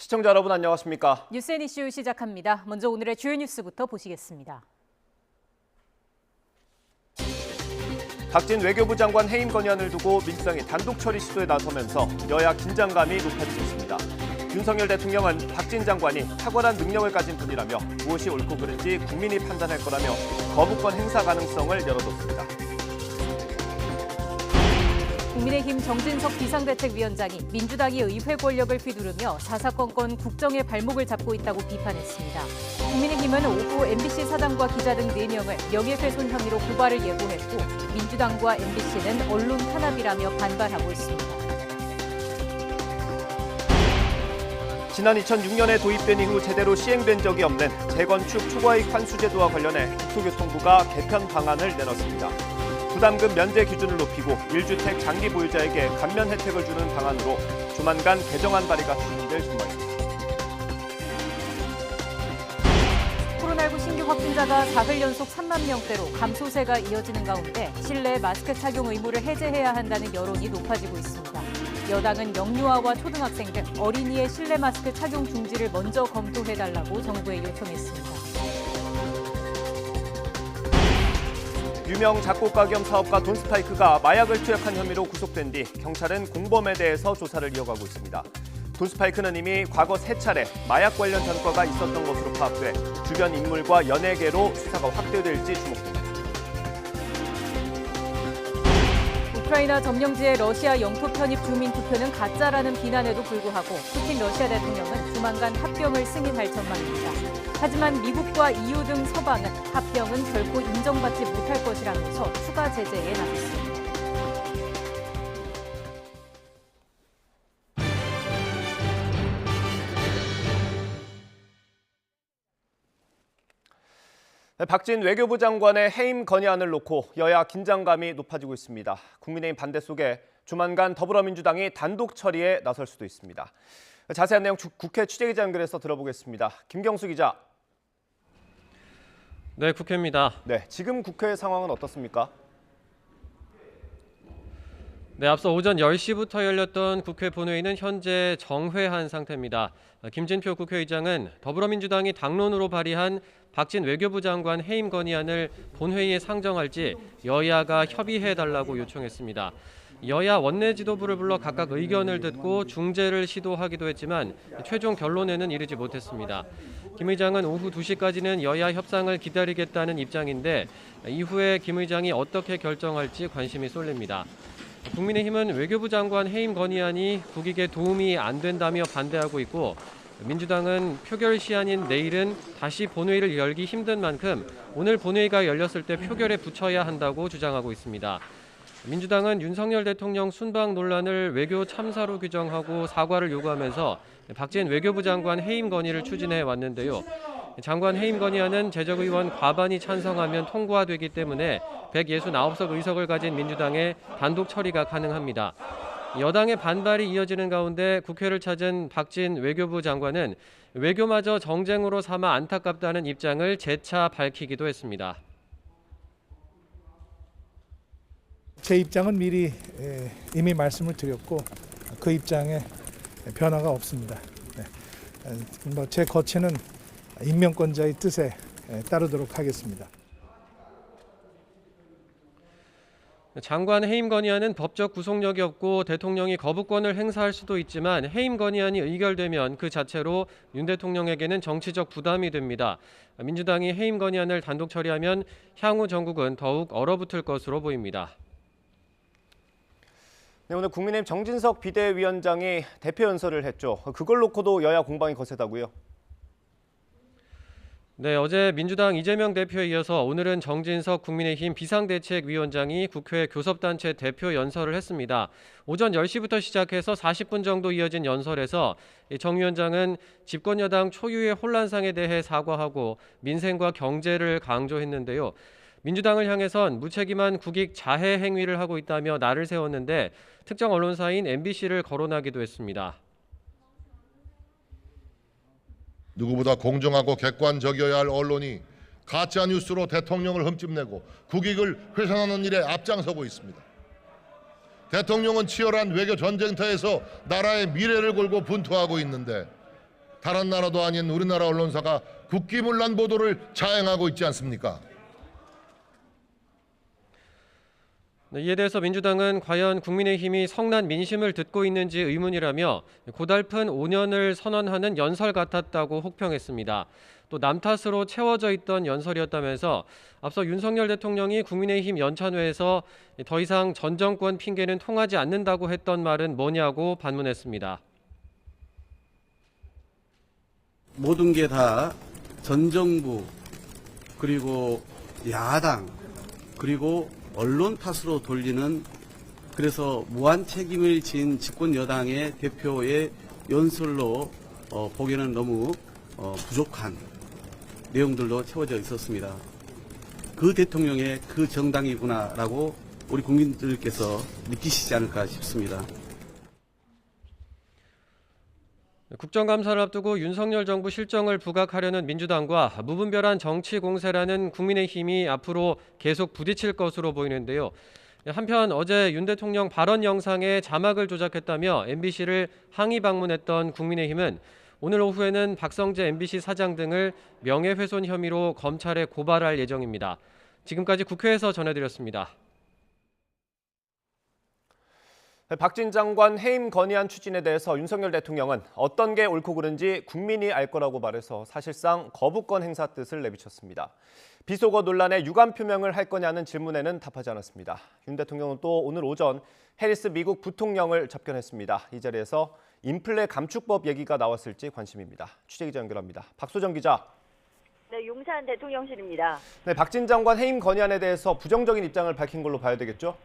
시청자 여러분 안녕하십니까? 뉴스앤 이슈 시작합니다. 먼저 오늘의 주요 뉴스부터 보시겠습니다. 박진 외교부 장관 해임 건의안을 두고 민주당이 단독 처리 시도에 나서면서 여야 긴장감이 높아지고 있습니다. 윤석열 대통령은 박진 장관이 탁월한 능력을 가진 분이라며 무엇이 옳고 그른지 국민이 판단할 거라며 거부권 행사 가능성을 열어뒀습니다. 국민의힘 정진석 비상대책위원장이 민주당이 의회 권력을 휘두르며 사사건건 국정의 발목을 잡고 있다고 비판했습니다. 국민의힘은 오후 MBC 사장과 기자 등 4명을 명예훼손 혐의로 고발을 예고했고 민주당과 MBC는 언론 탄압이라며 반발하고 있습니다. 지난 2006년에 도입된 이후 제대로 시행된 적이 없는 재건축 초과이익 환수제도와 관련해 국토교통부가 개편 방안을 내놨습니다. 부담금 면제 기준을 높이고 1주택 장기 보유자에게 감면 혜택을 주는 방안으로 조만간 개정안 발의가 추진될 전망입니다. 코로나19 신규 확진자가 4흘 연속 3만 명대로 감소세가 이어지는 가운데 실내 마스크 착용 의무를 해제해야 한다는 여론이 높아지고 있습니다. 여당은 영유아와 초등학생 등 어린이의 실내 마스크 착용 중지를 먼저 검토해달라고 정부에 요청했습니다. 유명 작곡가 겸 사업가 돈스파이크가 마약을 투약한 혐의로 구속된 뒤 경찰은 공범에 대해서 조사를 이어가고 있습니다. 돈스파이크는 이미 과거 3차례 마약 관련 전과가 있었던 것으로 파악돼 주변 인물과 연예계로 수사가 확대될지 주목됩니다. 우크라이나 점령지의 러시아 영토 편입 주민 투표는 가짜라는 비난에도 불구하고 푸틴 러시아 대통령은 조만간 합병을 승인할 전망입니다. 하지만 미국과 EU 등 서방은 합병은 결코 인정받지 못할 것이라면서 추가 제재에 나섰습니다. 박진 외교부 장관의 해임 건의안을 놓고 여야 긴장감이 높아지고 있습니다. 국민의힘 반대 속에 조만간 더불어민주당이 단독 처리에 나설 수도 있습니다. 자세한 내용 국회 취재기자 연결해서 들어보겠습니다. 김경수 기자. 네, 국회입니다. 네, 지금 국회 상황은 어떻습니까? 네, 앞서 오전 10시부터 열렸던 국회 본회의는 현재 정회한 상태입니다. 김진표 국회의장은 더불어민주당이 당론으로 발의한 박진 외교부 장관 해임 건의안을 본회의에 상정할지 여야가 협의해달라고 요청했습니다. 여야 원내 지도부를 불러 각각 의견을 듣고 중재를 시도하기도 했지만 최종 결론에는 이르지 못했습니다. 김 의장은 오후 2시까지는 여야 협상을 기다리겠다는 입장인데 이후에 김 의장이 어떻게 결정할지 관심이 쏠립니다. 국민의힘은 외교부 장관 해임 건의안이 국익에 도움이 안 된다며 반대하고 있고 민주당은 표결 시한인 내일은 다시 본회의를 열기 힘든 만큼 오늘 본회의가 열렸을 때 표결에 붙여야 한다고 주장하고 있습니다. 민주당은 윤석열 대통령 순방 논란을 외교 참사로 규정하고 사과를 요구하면서 박진 외교부 장관 해임 건의를 추진해 왔는데요. 장관 해임 건의안은 재적의원 과반이 찬성하면 통과되기 때문에 169석 의석을 가진 민주당의 단독 처리가 가능합니다. 여당의 반발이 이어지는 가운데 국회를 찾은 박진 외교부 장관은 외교마저 정쟁으로 삼아 안타깝다는 입장을 재차 밝히기도 했습니다. 제 입장은 미리 이미 말씀을 드렸고 그 입장에 변화가 없습니다. 제 거취는 임명권자의 뜻에 따르도록 하겠습니다. 장관 해임 건의안은 법적 구속력이 없고 대통령이 거부권을 행사할 수도 있지만 해임 건의안이 의결되면 그 자체로 윤 대통령에게는 정치적 부담이 됩니다. 민주당이 해임 건의안을 단독 처리하면 향후 정국은 더욱 얼어붙을 것으로 보입니다. 네, 오늘 국민의힘 정진석 비대위원장이 대표 연설을 했죠. 그걸 놓고도 여야 공방이 거세다고요? 네, 어제 민주당 이재명 대표에 이어서 오늘은 정진석 국민의힘 비상대책위원장이 국회 교섭단체 대표 연설을 했습니다. 오전 10시부터 시작해서 40분 정도 이어진 연설에서 정 위원장은 집권여당 초유의 혼란상에 대해 사과하고 민생과 경제를 강조했는데요. 민주당을 향해선 무책임한 국익 자해 행위를 하고 있다며 날을 세웠는데 특정 언론사인 MBC를 거론하기도 했습니다. 누구보다 공정하고 객관적이어야 할 언론이 가짜 뉴스로 대통령을 흠집내고 국익을 훼손하는 일에 앞장서고 있습니다. 대통령은 치열한 외교 전쟁터에서 나라의 미래를 걸고 분투하고 있는데 다른 나라도 아닌 우리나라 언론사가 국기문란 보도를 자행하고 있지 않습니까? 네, 이에 대해서 민주당은 과연 국민의힘이 성난 민심을 듣고 있는지 의문이라며 고달픈 5년을 선언하는 연설 같았다고 혹평했습니다. 또 남 탓으로 채워져 있던 연설이었다면서 앞서 윤석열 대통령이 국민의힘 연찬회에서 더 이상 전 정권 핑계는 통하지 않는다고 했던 말은 뭐냐고 반문했습니다. 모든 게 다 전 정부 그리고 야당 그리고 언론 탓으로 돌리는, 그래서 무한 책임을 진 집권 여당의 대표의 연설로 보기에는 너무 부족한 내용들로 채워져 있었습니다. 그 대통령의 그 정당이구나라고 우리 국민들께서 느끼시지 않을까 싶습니다. 국정감사를 앞두고 윤석열 정부 실정을 부각하려는 민주당과 무분별한 정치 공세라는 국민의힘이 앞으로 계속 부딪힐 것으로 보이는데요. 한편 어제 윤 대통령 발언 영상에 자막을 조작했다며 MBC를 항의 방문했던 국민의힘은 오늘 오후에는 박성재 MBC 사장 등을 명예훼손 혐의로 검찰에 고발할 예정입니다. 지금까지 국회에서 전해드렸습니다. 박진 장관 해임 건의안 추진에 대해서 윤석열 대통령은 어떤 게 옳고 그른지 국민이 알 거라고 말해서 사실상 거부권 행사 뜻을 내비쳤습니다. 비속어 논란에 유감 표명을 할 거냐는 질문에는 답하지 않았습니다. 윤 대통령은 또 오늘 오전 해리스 미국 부통령을 접견했습니다. 이 자리에서 인플레 감축법 얘기가 나왔을지 관심입니다. 취재기자 연결합니다. 박소정 기자. 네, 용산 대통령실입니다. 네, 박진 장관 해임 건의안에 대해서 부정적인 입장을 밝힌 걸로 봐야 되겠죠?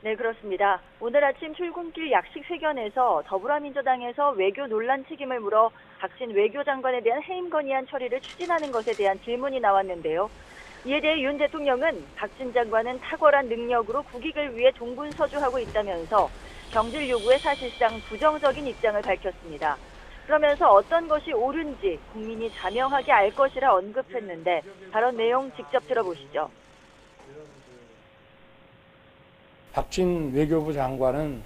네, 그렇습니다. 오늘 아침 출근길 약식 회견에서 더불어민주당에서 외교 논란 책임을 물어 박진 외교장관에 대한 해임 건의안 처리를 추진하는 것에 대한 질문이 나왔는데요. 이에 대해 윤 대통령은 박진 장관은 탁월한 능력으로 국익을 위해 동분서주하고 있다면서 경질 요구에 사실상 부정적인 입장을 밝혔습니다. 그러면서 어떤 것이 옳은지 국민이 자명하게 알 것이라 언급했는데 발언 내용 직접 들어보시죠. 박진 외교부 장관은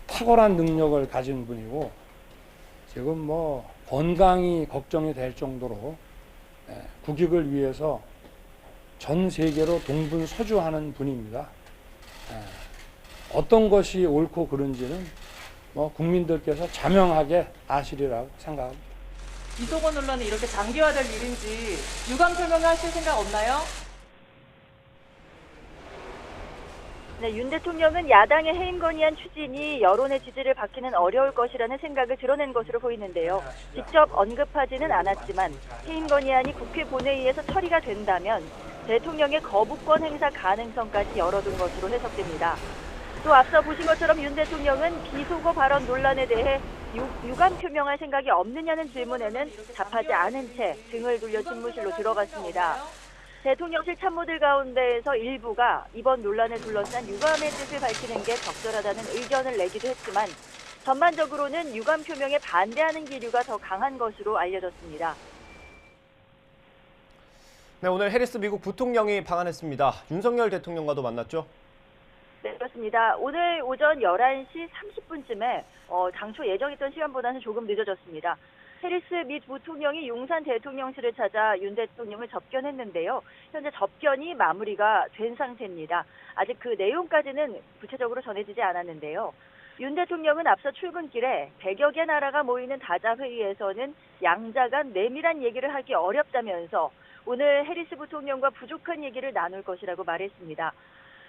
탁월한 능력을 가진 분이고 지금 건강이 걱정이 될 정도로 국익을 위해서 전 세계로 동분서주하는 분입니다. 어떤 것이 옳고 그른지는 국민들께서 자명하게 아시리라고 생각합니다. 비속어 논란이 이렇게 장기화될 일인지 유감 표명을 하실 생각 없나요? 네, 윤 대통령은 야당의 해임 건의안 추진이 여론의 지지를 받기는 어려울 것이라는 생각을 드러낸 것으로 보이는데요. 직접 언급하지는 않았지만 해임 건의안이 국회 본회의에서 처리가 된다면 대통령의 거부권 행사 가능성까지 열어둔 것으로 해석됩니다. 또 앞서 보신 것처럼 윤 대통령은 비속어 발언 논란에 대해 유감 표명할 생각이 없느냐는 질문에는 답하지 않은 채 등을 돌려 집무실로 들어갔습니다. 대통령실 참모들 가운데에서 일부가 이번 논란을 둘러싼 유감의 뜻을 밝히는 게 적절하다는 의견을 내기도 했지만 전반적으로는 유감 표명에 반대하는 기류가 더 강한 것으로 알려졌습니다. 네, 오늘 해리스 미국 부통령이 방한했습니다. 윤석열 대통령과도 만났죠? 네, 그렇습니다. 오늘 오전 11시 30분쯤에 당초 예정했던 시간보다는 조금 늦어졌습니다. 해리스 미 부통령이 용산 대통령실을 찾아 윤 대통령을 접견했는데요. 현재 접견이 마무리가 된 상태입니다. 아직 그 내용까지는 구체적으로 전해지지 않았는데요. 윤 대통령은 앞서 출근길에 100여 개 나라가 모이는 다자회의에서는 양자 간 내밀한 얘기를 하기 어렵다면서 오늘 해리스 부통령과 부족한 얘기를 나눌 것이라고 말했습니다.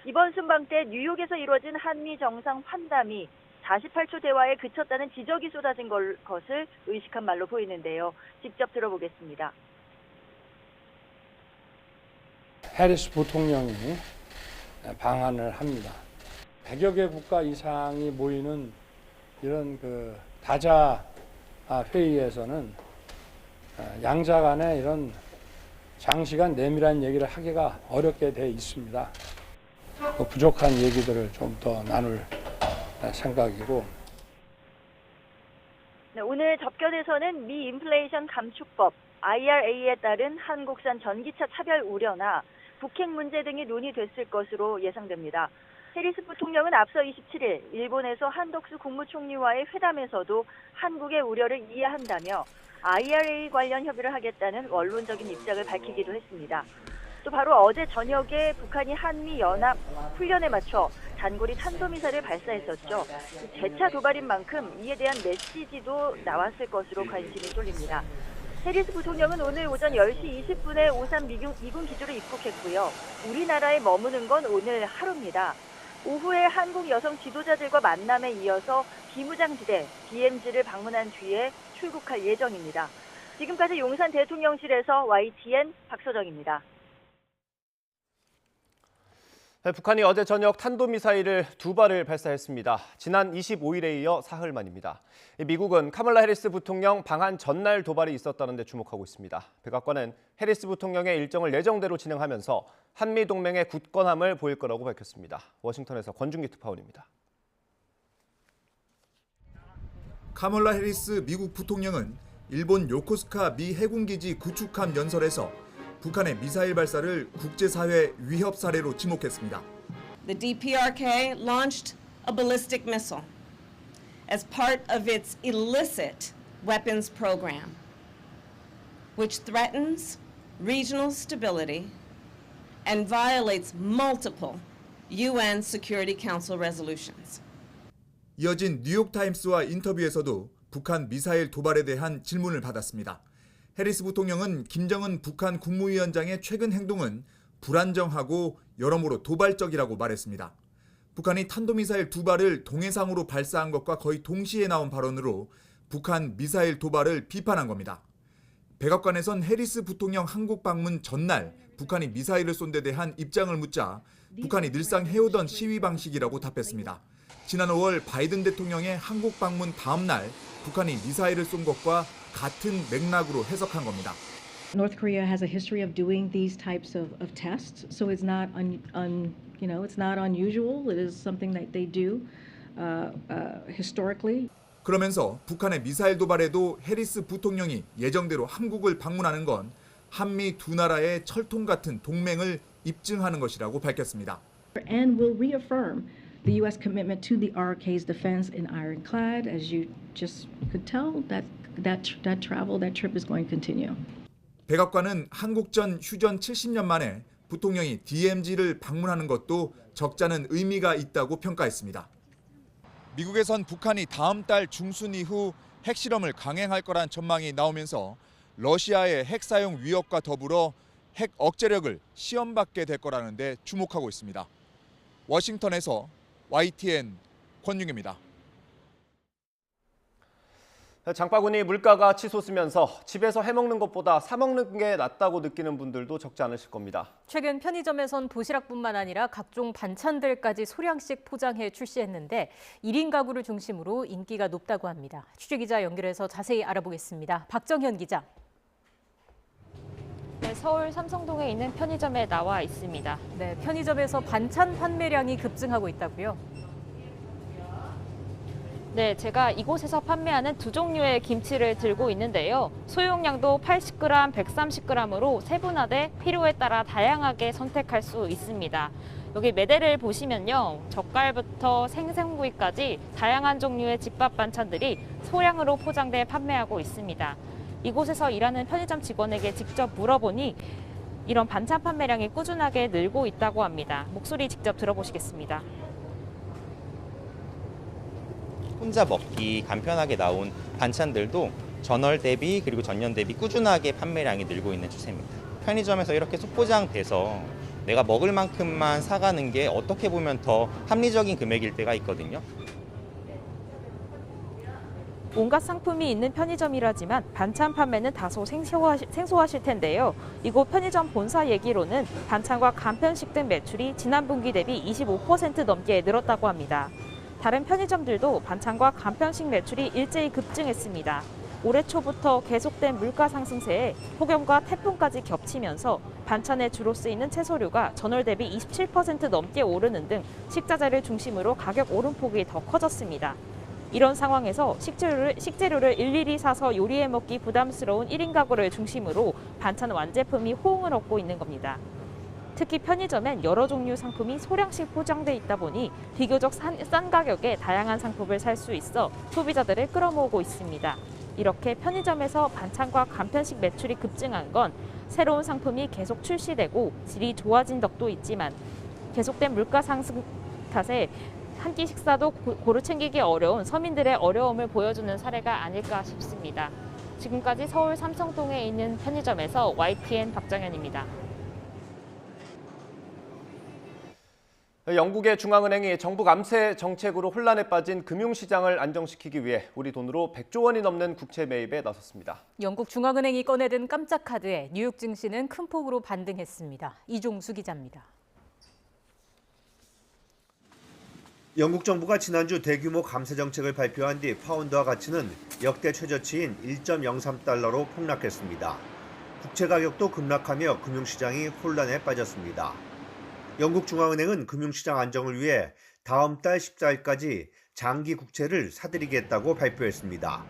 이번 순방 때 뉴욕에서 이루어진 한미 정상 환담이 48초 대화에 그쳤다는 지적이 쏟아진 것을 의식한 말로 보이는데요. 직접 들어보겠습니다. 해리스 부통령이 방한을 합니다. 100여 개 국가 이상이 모이는 이런 다자 회의에서는 양자 간에 이런 장시간 내밀한 얘기를 하기가 어렵게 돼 있습니다. 부족한 얘기들을 좀 더 나눌 생각이고. 네, 오늘 접견에서는 미 인플레이션 감축법 IRA에 따른 한국산 전기차 차별 우려나 북핵 문제 등이 논의됐을 것으로 예상됩니다. 해리스 부통령은 앞서 27일 일본에서 한덕수 국무총리와의 회담에서도 한국의 우려를 이해한다며 IRA 관련 협의를 하겠다는 원론적인 입장을 밝히기도 했습니다. 또 바로 어제 저녁에 북한이 한미연합 훈련에 맞춰 단거리 탄도미사일을 발사했었죠. 재차 도발인 만큼 이에 대한 메시지도 나왔을 것으로 관심이 쏠립니다. 해리스 부통령은 오늘 오전 10시 20분에 오산 미군 기지로 입국했고요. 우리나라에 머무는 건 오늘 하루입니다. 오후에 한국 여성 지도자들과 만남에 이어서 비무장지대 DMZ를 방문한 뒤에 출국할 예정입니다. 지금까지 용산 대통령실에서 YTN 박서정입니다. 북한이 어제 저녁 탄도미사일을 2발을 발사했습니다. 지난 25일에 이어 사흘 만입니다. 미국은 카멀라 해리스 부통령 방한 전날 도발이 있었다는 데 주목하고 있습니다. 백악관은 해리스 부통령의 일정을 예정대로 진행하면서 한미동맹의 굳건함을 보일 거라고 밝혔습니다. 워싱턴에서 권준기 특파원입니다. 카멀라 해리스 미국 부통령은 일본 요코스카 미 해군기지 구축함 연설에서 북한의 미사일 발사를 국제사회 위협 사례로 지목했습니다. The DPRK launched a ballistic missile as part of its illicit weapons program, which threatens regional stability and violates multiple UN Security Council resolutions. 이어진 뉴욕타임스와 인터뷰에서도 북한 미사일 도발에 대한 질문을 받았습니다. 해리스 부통령은 김정은 북한 국무위원장의 최근 행동은 불안정하고 여러모로 도발적이라고 말했습니다. 북한이 탄도미사일 2발을 동해상으로 발사한 것과 거의 동시에 나온 발언으로 북한 미사일 도발을 비판한 겁니다. 백악관에선 해리스 부통령 한국 방문 전날 북한이 미사일을 쏜 데 대한 입장을 묻자 북한이 늘상 해오던 시위 방식이라고 답했습니다. 지난 5월 바이든 대통령의 한국 방문 다음 날 북한이 미사일을 쏜 것과 같은 맥락으로 해석한 겁니다. North Korea has a history of doing these types of tests, so it's not it's not unusual. It is something that they do historically. 그러면서 북한의 미사일 도발에도 해리스 부통령이 예정대로 한국을 방문하는 건 한미 두 나라의 철통 같은 동맹을 입증하는 것이라고 밝혔습니다. And will reaffirm the U.S. commitment to the RK's defense in Ironclad. As you just could tell, that travel, that trip is going to continue. 백악관은 한국전 휴전 70년 만에 부통령이 DMZ를 방문하는 것도 적잖은 의미가 있다고 평가했습니다. 미국에선 북한이 다음 달 중순 이후 핵실험을 강행할 거란 전망이 나오면서 러시아의 핵 사용 위협과 더불어 핵 억제력을 시험받게 될 거라는 데 주목하고 있습니다. 워싱턴에서 YTN 권윤기입니다. 장바구니 물가가 치솟으면서 집에서 해먹는 것보다 사 먹는 게 낫다고 느끼는 분들도 적지 않으실 겁니다. 최근 편의점에선 도시락뿐만 아니라 각종 반찬들까지 소량씩 포장해 출시했는데 1인 가구를 중심으로 인기가 높다고 합니다. 취재기자 연결해서 자세히 알아보겠습니다. 박정현 기자. 네, 서울 삼성동에 있는 편의점에 나와 있습니다. 네, 편의점에서 반찬 판매량이 급증하고 있다고요? 네, 제가 이곳에서 판매하는 두 종류의 김치를 들고 있는데요. 소용량도 80g, 130g으로 세분화돼 필요에 따라 다양하게 선택할 수 있습니다. 여기 매대를 보시면요. 젓갈부터 생선구이까지 다양한 종류의 집밥 반찬들이 소량으로 포장돼 판매하고 있습니다. 이곳에서 일하는 편의점 직원에게 직접 물어보니 이런 반찬 판매량이 꾸준하게 늘고 있다고 합니다. 목소리 직접 들어보시겠습니다. 혼자 먹기 간편하게 나온 반찬들도 전월 대비 그리고 전년 대비 꾸준하게 판매량이 늘고 있는 추세입니다. 편의점에서 이렇게 소포장돼서 내가 먹을 만큼만 사가는 게 어떻게 보면 더 합리적인 금액일 때가 있거든요. 온갖 상품이 있는 편의점이라지만 반찬 판매는 다소 생소하실 텐데요. 이곳 편의점 본사 얘기로는 반찬과 간편식 등 매출이 지난 분기 대비 25% 넘게 늘었다고 합니다. 다른 편의점들도 반찬과 간편식 매출이 일제히 급증했습니다. 올해 초부터 계속된 물가 상승세에 폭염과 태풍까지 겹치면서 반찬에 주로 쓰이는 채소류가 전월 대비 27% 넘게 오르는 등 식자재를 중심으로 가격 오름폭이 더 커졌습니다. 이런 상황에서 식재료를 일일이 사서 요리해 먹기 부담스러운 1인 가구를 중심으로 반찬 완제품이 호응을 얻고 있는 겁니다. 특히 편의점엔 여러 종류 상품이 소량씩 포장돼 있다 보니 비교적 싼 가격에 다양한 상품을 살 수 있어 소비자들을 끌어모으고 있습니다. 이렇게 편의점에서 반찬과 간편식 매출이 급증한 건 새로운 상품이 계속 출시되고 질이 좋아진 덕도 있지만 계속된 물가 상승 탓에 한 끼 식사도 고루 챙기기 어려운 서민들의 어려움을 보여주는 사례가 아닐까 싶습니다. 지금까지 서울 삼성동에 있는 편의점에서 YTN 박정현입니다. 영국의 중앙은행이 정부 감세 정책으로 혼란에 빠진 금융시장을 안정시키기 위해 우리 돈으로 100조 원이 넘는 국채 매입에 나섰습니다. 영국 중앙은행이 꺼내든 깜짝 카드에 뉴욕 증시는 큰 폭으로 반등했습니다. 이종수 기자입니다. 영국 정부가 지난주 대규모 감세 정책을 발표한 뒤 파운드화 가치는 역대 최저치인 1.03달러로 폭락했습니다. 국채 가격도 급락하며 금융시장이 혼란에 빠졌습니다. 영국 중앙은행은 금융시장 안정을 위해 다음 달 14일까지 장기 국채를 사들이겠다고 발표했습니다.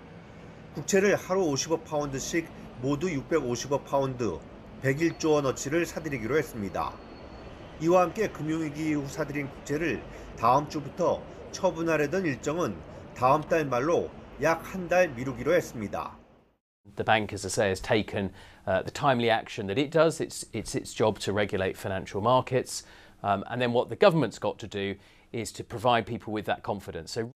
국채를 하루 50억 파운드씩 모두 650억 파운드, 101조 원어치를 사들이기로 했습니다. 이와 함께 금융위기 이후 사들인 국채를 다음 주부터 처분하려던 일정은 다음 달 말로 약 한 달 미루기로 했습니다. The bank, as I say, has taken the timely action that it does. It's its job to regulate financial markets, and then what the government's got to do is to provide people with that confidence. So.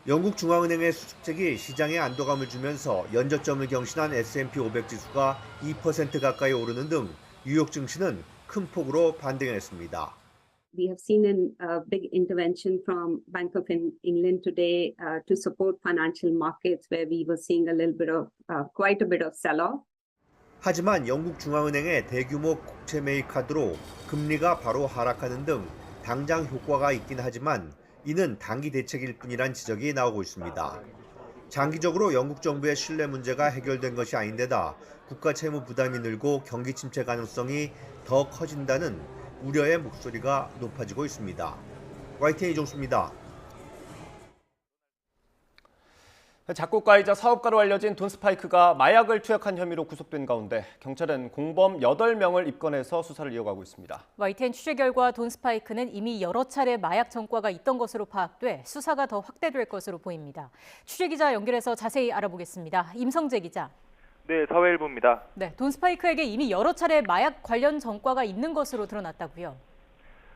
영국 중앙은행의 수축책이 시장에 안도감을 주면서 연저점을 경신한 S&P 500 지수가 2% 가까이 오르는 등 뉴욕 증시는 큰 폭으로 반등했습니다. We have seen a big intervention from Bank of England today to support financial markets, where we were seeing a little bit of quite a bit of sell-off. 하지만 영국 중앙은행의 대규모 국채 매입 카드로 금리가 바로 하락하는 등 당장 효과가 있긴 하지만 이는 단기 대책일 뿐이란 지적이 나오고 있습니다. 장기적으로 영국 정부의 신뢰 문제가 해결된 것이 아닌데다 국가 채무 부담이 늘고 경기 침체 가능성이 더 커진다는 우려의 목소리가 높아지고 있습니다. YTN 이종수입니다. 작곡가이자 사업가로 알려진 돈 스파이크가 마약을 투약한 혐의로 구속된 가운데 경찰은 공범 8명을 입건해서 수사를 이어가고 있습니다. YTN 취재 결과 돈 스파이크는 이미 여러 차례 마약 전과가 있던 것으로 파악돼 수사가 더 확대될 것으로 보입니다. 취재 기자 연결해서 자세히 알아보겠습니다. 임성재 기자. 네, 사회일보입니다. 네, 돈 스파이크에게 이미 여러 차례 마약 관련 전과가 있는 것으로 드러났다고요?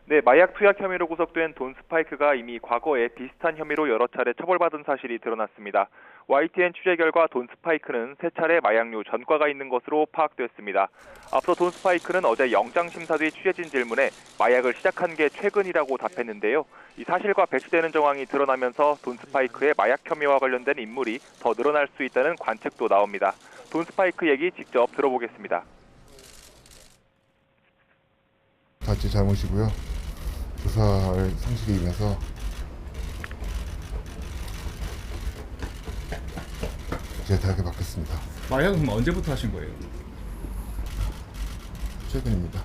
네, 마약 투약 혐의로 구속된 돈 스파이크가 이미 과거에 비슷한 혐의로 여러 차례 처벌받은 사실이 드러났습니다. YTN 취재 결과 돈 스파이크는 3차례 마약류 전과가 있는 것으로 파악됐습니다. 앞서 돈 스파이크는 어제 영장심사 뒤 취재진 질문에 마약을 시작한 게 최근이라고 답했는데요. 이 사실과 배치되는 정황이 드러나면서 돈 스파이크의 마약 혐의와 관련된 인물이 더 늘어날 수 있다는 관측도 나옵니다. 돈 스파이크 얘기 직접 들어보겠습니다. 다 제 잘못이고요. 조사를 성실히 임해서 이제 대학에 맡겠습니다. 마약은 언제부터 하신 거예요? 최근입니다.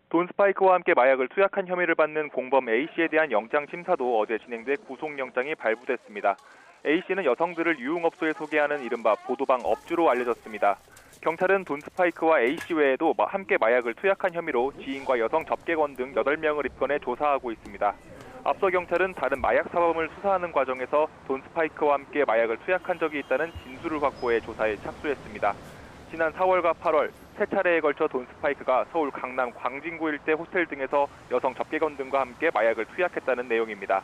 돈 스파이크와 함께 마약을 투약한 혐의를 받는 공범 A씨에 대한 영장 심사도 어제 진행돼 구속영장이 발부됐습니다. A씨는 여성들을 유흥업소에 소개하는 이른바 보도방 업주로 알려졌습니다. 경찰은 돈 스파이크와 A씨 외에도 함께 마약을 투약한 혐의로 지인과 여성 접객원 등 8명을 입건해 조사하고 있습니다. 앞서 경찰은 다른 마약 사범을 수사하는 과정에서 돈 스파이크와 함께 마약을 투약한 적이 있다는 진술을 확보해 조사에 착수했습니다. 지난 4월과 8월 3차례에 걸쳐 돈 스파이크가 서울 강남 광진구 일대 호텔 등에서 여성 접객원 등과 함께 마약을 투약했다는 내용입니다.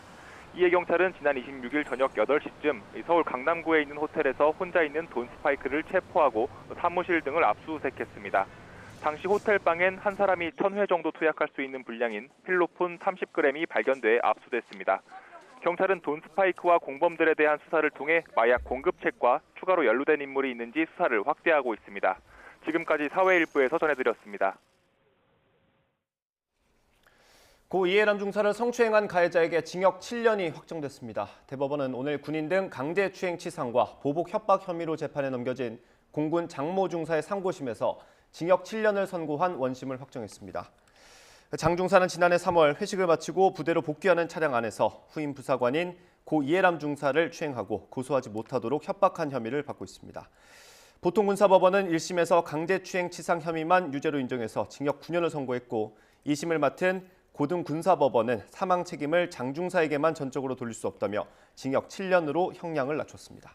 이에 경찰은 지난 26일 저녁 8시쯤 서울 강남구에 있는 호텔에서 혼자 있는 돈 스파이크를 체포하고 사무실 등을 압수수색했습니다. 당시 호텔방엔 한 사람이 1000회 정도 투약할 수 있는 분량인 필로폰 30g이 발견돼 압수됐습니다. 경찰은 돈 스파이크와 공범들에 대한 수사를 통해 마약 공급책과 추가로 연루된 인물이 있는지 수사를 확대하고 있습니다. 지금까지 사회일보에서 전해드렸습니다. 고 이해람 중사를 성추행한 가해자에게 징역 7년이 확정됐습니다. 대법원은 오늘 군인 등 강제추행 치상과 보복 협박 혐의로 재판에 넘겨진 공군 장모 중사의 상고심에서 징역 7년을 선고한 원심을 확정했습니다. 장 중사는 지난해 3월 회식을 마치고 부대로 복귀하는 차량 안에서 후임 부사관인 고 이해람 중사를 추행하고 고소하지 못하도록 협박한 혐의를 받고 있습니다. 보통군사법원은 1심에서 강제추행치상 혐의만 유죄로 인정해서 징역 9년을 선고했고 2심을 맡은 고등군사법원은 사망 책임을 장중사에게만 전적으로 돌릴 수 없다며 징역 7년으로 형량을 낮췄습니다.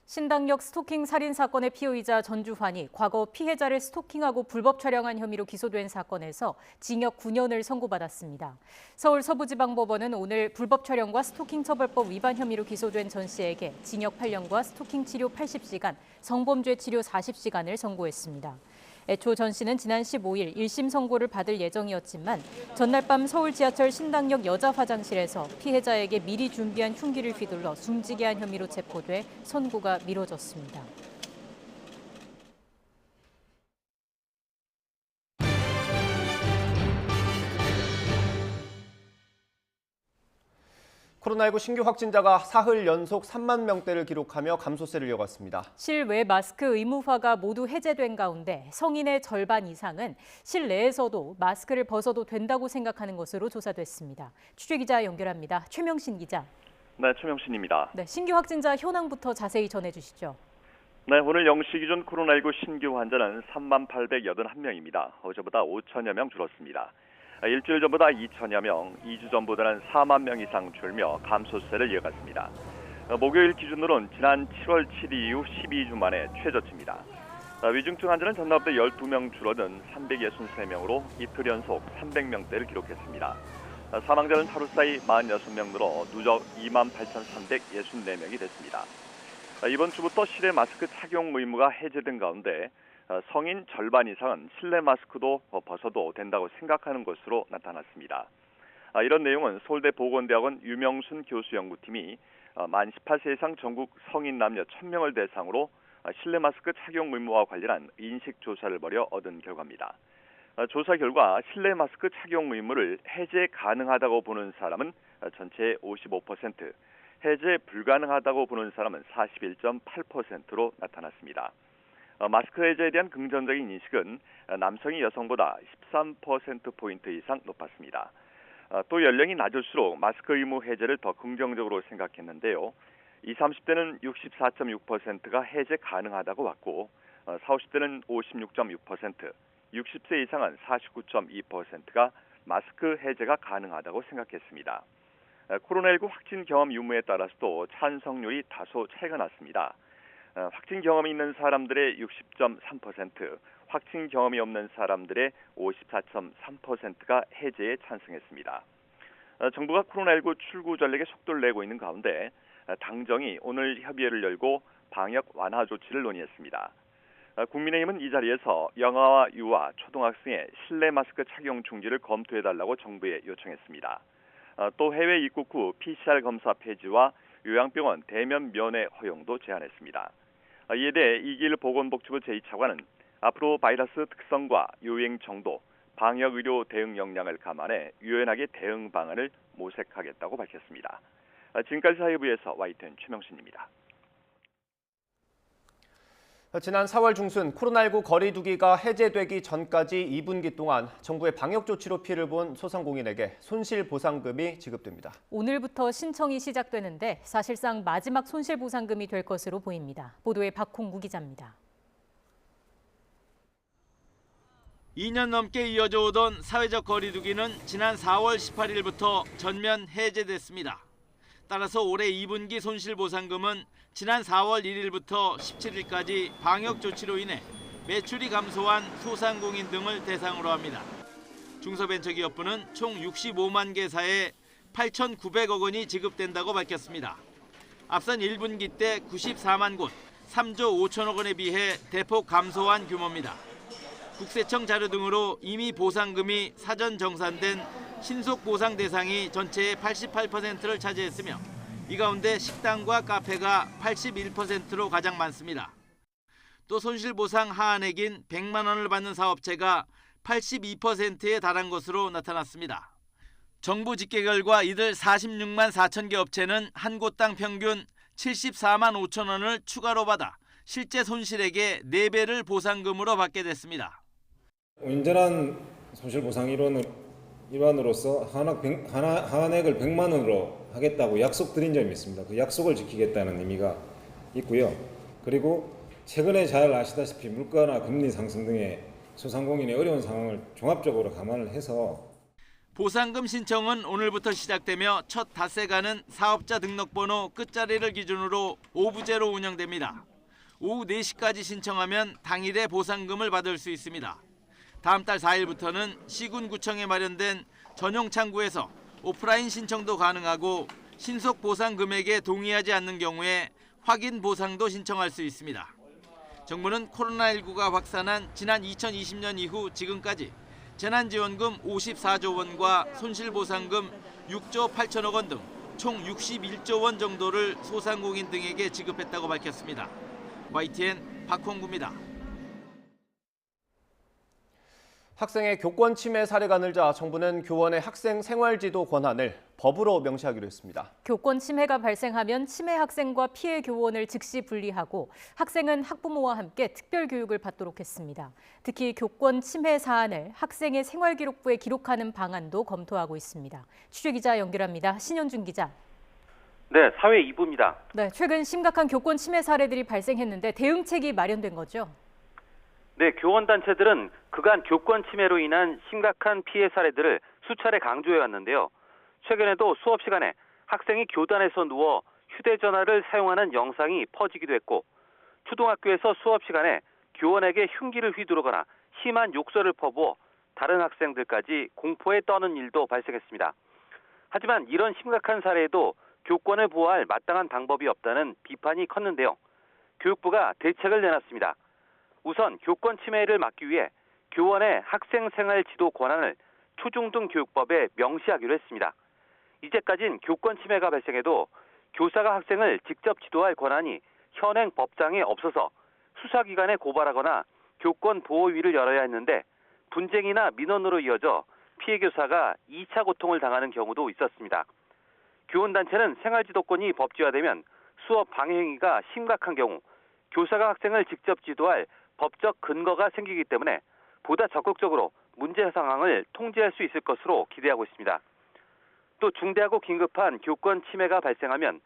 신당역 스토킹 살인 사건의 피의자 전주환이 과거 피해자를 스토킹하고 불법 촬영한 혐의로 기소된 사건에서 징역 9년을 선고받았습니다. 서울 서부지방법원은 오늘 불법 촬영과 스토킹 처벌법 위반 혐의로 기소된 전 씨에게 징역 8년과 스토킹 치료 80시간, 성범죄 치료 40시간을 선고했습니다. 애초 전 씨는 지난 15일 1심 선고를 받을 예정이었지만 전날 밤 서울 지하철 신당역 여자 화장실에서 피해자에게 미리 준비한 흉기를 휘둘러 숨지게 한 혐의로 체포돼 선고가 미뤄졌습니다. 코로나19 신규 확진자가 사흘 연속 3만 명대를 기록하며 감소세를 이어갔습니다. 실외 마스크 의무화가 모두 해제된 가운데 성인의 절반 이상은 실내에서도 마스크를 벗어도 된다고 생각하는 것으로 조사됐습니다. 취재기자 연결합니다. 최명신 기자. 네, 최명신입니다. 네, 신규 확진자 현황부터 자세히 전해주시죠. 네, 오늘 0시 기준 코로나19 신규 환자는 3,881명입니다. 어제보다 5천여 명 줄었습니다. 일주일 전보다 2천여 명, 2주 전보다는 4만 명 이상 줄며 감소세를 이어갔습니다. 목요일 기준으로는 지난 7월 7일 이후 12주 만에 최저치입니다. 위중증 환자는 전날보다 12명 줄어든 363명으로 이틀 연속 300명대를 기록했습니다. 사망자는 하루 사이 46명 늘어 누적 28,364명이 됐습니다. 이번 주부터 실내 마스크 착용 의무가 해제된 가운데 성인 절반 이상은 실내 마스크도 벗어도 된다고 생각하는 것으로 나타났습니다. 이런 내용은 서울대 보건대학원 유명순 교수 연구팀이 만 18세 이상 전국 성인 남녀 1,000명을 대상으로 실내 마스크 착용 의무와 관련한 인식 조사를 벌여 얻은 결과입니다. 조사 결과 실내 마스크 착용 의무를 해제 가능하다고 보는 사람은 전체의 55%, 해제 불가능하다고 보는 사람은 41.8%로 나타났습니다. 마스크 해제에 대한 긍정적인 인식은 남성이 여성보다 13%포인트 이상 높았습니다. 또 연령이 낮을수록 마스크 의무 해제를 더 긍정적으로 생각했는데요. 20, 30대는 64.6%가 해제 가능하다고 봤고 40, 50대는 56.6%, 60세 이상은 49.2%가 마스크 해제가 가능하다고 생각했습니다. 코로나19 확진 경험 유무에 따라서도 찬성률이 다소 차이가 났습니다. 확진 경험이 있는 사람들의 60.3%, 확진 경험이 없는 사람들의 54.3%가 해제에 찬성했습니다. 정부가 코로나19 출구 전략에 속도를 내고 있는 가운데 당정이 오늘 협의회를 열고 방역 완화 조치를 논의했습니다. 국민의힘은 이 자리에서 영아와 유아, 초등학생의 실내 마스크 착용 중지를 검토해달라고 정부에 요청했습니다. 또 해외 입국 후 PCR 검사 폐지와 요양병원 대면 면회 허용도 제안했습니다. 이에 대해 이길 보건복지부 제2차관은 앞으로 바이러스 특성과 유행 정도, 방역의료 대응 역량을 감안해 유연하게 대응 방안을 모색하겠다고 밝혔습니다. 지금까지 사회부에서 YTN 최명신입니다. 지난 4월 중순 코로나19 거리 두기가 해제되기 전까지 2분기 동안 정부의 방역 조치로 피해를 본 소상공인에게 손실보상금이 지급됩니다. 오늘부터 신청이 시작되는데 사실상 마지막 손실보상금이 될 것으로 보입니다. 보도에 박홍구 기자입니다. 2년 넘게 이어져 오던 사회적 거리 두기는 지난 4월 18일부터 전면 해제됐습니다. 따라서 올해 2분기 손실보상금은 지난 4월 1일부터 17일까지 방역 조치로 인해 매출이 감소한 소상공인 등을 대상으로 합니다. 중소벤처기업부는 총 65만 개사에 8,900억 원이 지급된다고 밝혔습니다. 앞선 1분기 때 94만 곳, 3조 5천억 원에 비해 대폭 감소한 규모입니다. 국세청 자료 등으로 이미 보상금이 사전 정산된 신속 보상 대상이 전체의 88%를 차지했으며 이 가운데 식당과 카페가 81%로 가장 많습니다. 또 손실보상 하한액인 100만 원을 받는 사업체가 82%에 달한 것으로 나타났습니다. 정부 집계 결과 이들 46만 4천 개 업체는 한 곳당 평균 74만 5천 원을 추가로 받아 실제 손실액의 4배를 보상금으로 받게 됐습니다. 온전한 손실보상 일환으로서 하한액을 100만 원으로 하겠다고 약속드린 점이 있습니다. 그 약속을 지키겠다는 의미가 있고요. 그리고 최근에 잘 아시다시피 물가나 금리 상승 등의 소상공인의 어려운 상황을 종합적으로 감안을 해서 보상금 신청은 오늘부터 시작되며 첫 닷새가는 사업자 등록번호 끝자리를 기준으로 오부제로 운영됩니다. 오후 4시까지 신청하면 당일에 보상금을 받을 수 있습니다. 다음 달 4일부터는 시군구청에 마련된 전용 창구에서 오프라인 신청도 가능하고 신속 보상 금액에 동의하지 않는 경우에 확인 보상도 신청할 수 있습니다. 정부는 코로나19가 확산한 지난 2020년 이후 지금까지 재난지원금 54조 원과 손실보상금 6조 8천억 원 등 총 61조 원 정도를 소상공인 등에게 지급했다고 밝혔습니다. YTN 박홍구입니다. 학생의 교권 침해 사례가 늘자 정부는 교원의 학생 생활지도 권한을 법으로 명시하기로 했습니다. 교권 침해가 발생하면 침해 학생과 피해 교원을 즉시 분리하고 학생은 학부모와 함께 특별 교육을 받도록 했습니다. 특히 교권 침해 사안을 학생의 생활기록부에 기록하는 방안도 검토하고 있습니다. 취재기자 연결합니다. 신현준 기자. 네, 사회 2부입니다. 네, 최근 심각한 교권 침해 사례들이 발생했는데 대응책이 마련된 거죠? 네, 교원단체들은 그간 교권 침해로 인한 심각한 피해 사례들을 수차례 강조해왔는데요. 최근에도 수업 시간에 학생이 교단에서 누워 휴대전화를 사용하는 영상이 퍼지기도 했고, 초등학교에서 수업 시간에 교원에게 흉기를 휘두르거나 심한 욕설을 퍼부어 다른 학생들까지 공포에 떠는 일도 발생했습니다. 하지만 이런 심각한 사례에도 교권을 보호할 마땅한 방법이 없다는 비판이 컸는데요. 교육부가 대책을 내놨습니다. 우선 교권 침해를 막기 위해 교원의 학생 생활 지도 권한을 초중등 교육법에 명시하기로 했습니다. 이제까진 교권 침해가 발생해도 교사가 학생을 직접 지도할 권한이 현행 법상에 없어서 수사기관에 고발하거나 교권 보호위를 열어야 했는데 분쟁이나 민원으로 이어져 피해 교사가 2차 고통을 당하는 경우도 있었습니다. 교원단체는 생활지도권이 법제화되면 수업 방해 행위가 심각한 경우 교사가 학생을 직접 지도할 법적 근거가 생기기 때문에 보다 적극적으로 문제 상황을 통제할 수 있을 것으로 기대하고 있습니다. 또 중대하고 긴급한 교권 침해가 발생하면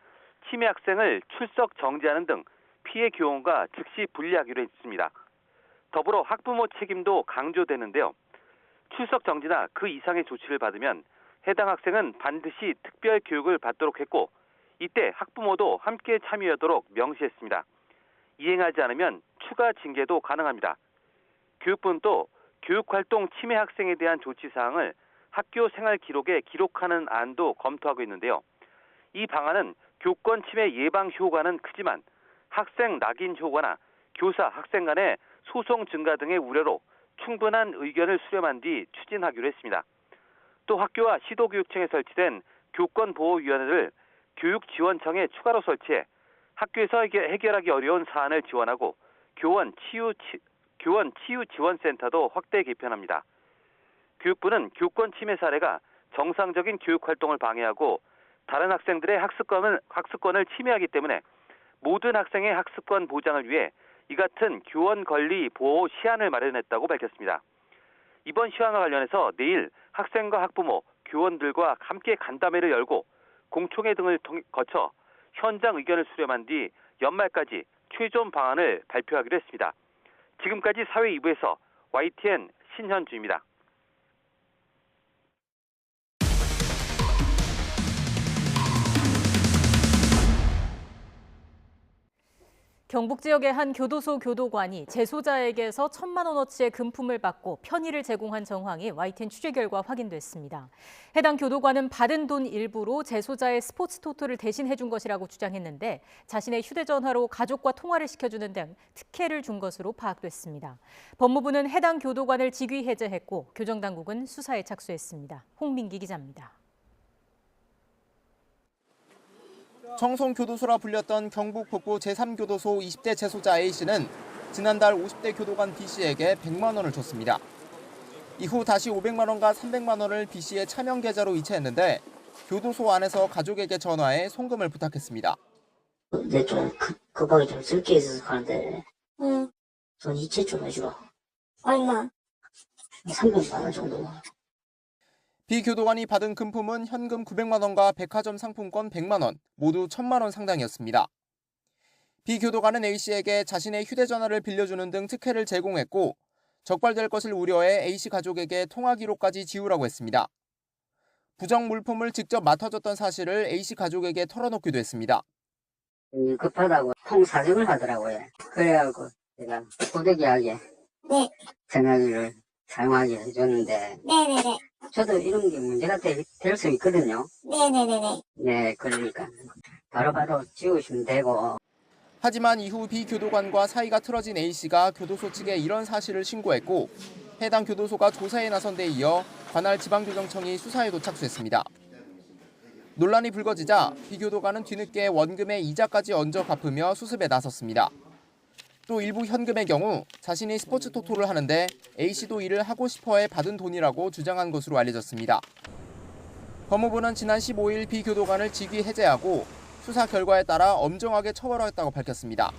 침해 학생을 출석 정지하는 등 피해 교원과 즉시 분리하기로 했습니다. 더불어 학부모 책임도 강조되는데요. 출석 정지나 그 이상의 조치를 받으면 해당 학생은 반드시 특별 교육을 받도록 했고, 이때 학부모도 함께 참여하도록 명시했습니다. 이행하지 않으면 추가 징계도 가능합니다. 교육부는 또 교육활동 침해 학생에 대한 조치 사항을 학교 생활 기록에 기록하는 안도 검토하고 있는데요. 이 방안은 교권 침해 예방 효과는 크지만 학생 낙인 효과나 교사 학생 간의 소송 증가 등의 우려로 충분한 의견을 수렴한 뒤 추진하기로 했습니다. 또 학교와 시도교육청에 설치된 교권보호위원회를 교육지원청에 추가로 설치해 학교에서 해결하기 어려운 사안을 지원하고 교원 치유 지원센터도 확대 개편합니다. 교육부는 교권 침해 사례가 정상적인 교육 활동을 방해하고 다른 학생들의 학습권을 침해하기 때문에 모든 학생의 학습권 보장을 위해 이 같은 교원 권리 보호 시안을 마련했다고 밝혔습니다. 이번 시안과 관련해서 내일 학생과 학부모, 교원들과 함께 간담회를 열고 공청회 등을 거쳐 현장 의견을 수렴한 뒤 연말까지 최종 방안을 발표하기로 했습니다. 지금까지 사회 2부에서 YTN 신현주입니다. 경북 지역의 한 교도소 교도관이 재소자에게서 1,000만 원어치의 금품을 받고 편의를 제공한 정황이 YTN 취재 결과 확인됐습니다. 해당 교도관은 받은 돈 일부로 재소자의 스포츠 토토를 대신 해준 것이라고 주장했는데 자신의 휴대전화로 가족과 통화를 시켜주는 등 특혜를 준 것으로 파악됐습니다. 법무부는 해당 교도관을 직위 해제했고 교정당국은 수사에 착수했습니다. 홍민기 기자입니다. 청송교도소라 불렸던 경북 북부 제3교도소 20대 재소자 A씨는 지난달 50대 교도관 B씨에게 100만 원을 줬습니다. 이후 다시 500만 원과 300만 원을 B씨의 차명 계좌로 이체했는데 교도소 안에서 가족에게 전화해 송금을 부탁했습니다. 내 좀 급하게 좀 쓸 게 있어서 가는데 돈 이체 좀 해줘. 얼마? 300만 원 정도. B 교도관이 받은 금품은 현금 900만 원과 백화점 상품권 100만 원, 모두 1,000만 원 상당이었습니다. 비교도관은 A씨에게 자신의 휴대전화를 빌려주는 등 특혜를 제공했고 적발될 것을 우려해 A씨 가족에게 통화 기록까지 지우라고 했습니다. 부정 물품을 직접 맡아줬던 사실을 A씨 가족에게 털어놓기도 했습니다. 급하다고 통사정을 하더라고요. 그래갖고 제가 고데기하게 전화기를 사용하게 해줬는데 저도 이런 게 문제가 될 수 있거든요. 네, 그러니까 바로바로 지우시면 되고. 하지만 이후 비교도관과 사이가 틀어진 A씨가 교도소 측에 이런 사실을 신고했고 해당 교도소가 조사에 나선 데 이어 관할 지방교정청이 수사에도 착수했습니다. 논란이 불거지자 비교도관은 뒤늦게 원금의 이자까지 얹어 갚으며 수습에 나섰습니다. 또 일부 현금의 경우 자신이 스포츠 토토를 하는데 A씨도 이를 하고 싶어해 받은 돈이라고 주장한 것으로 알려졌습니다. 법무부는 지난 15일 비교도관을 직위 해제하고 수사 결과에 따라 엄정하게 처벌하겠다고 밝혔습니다.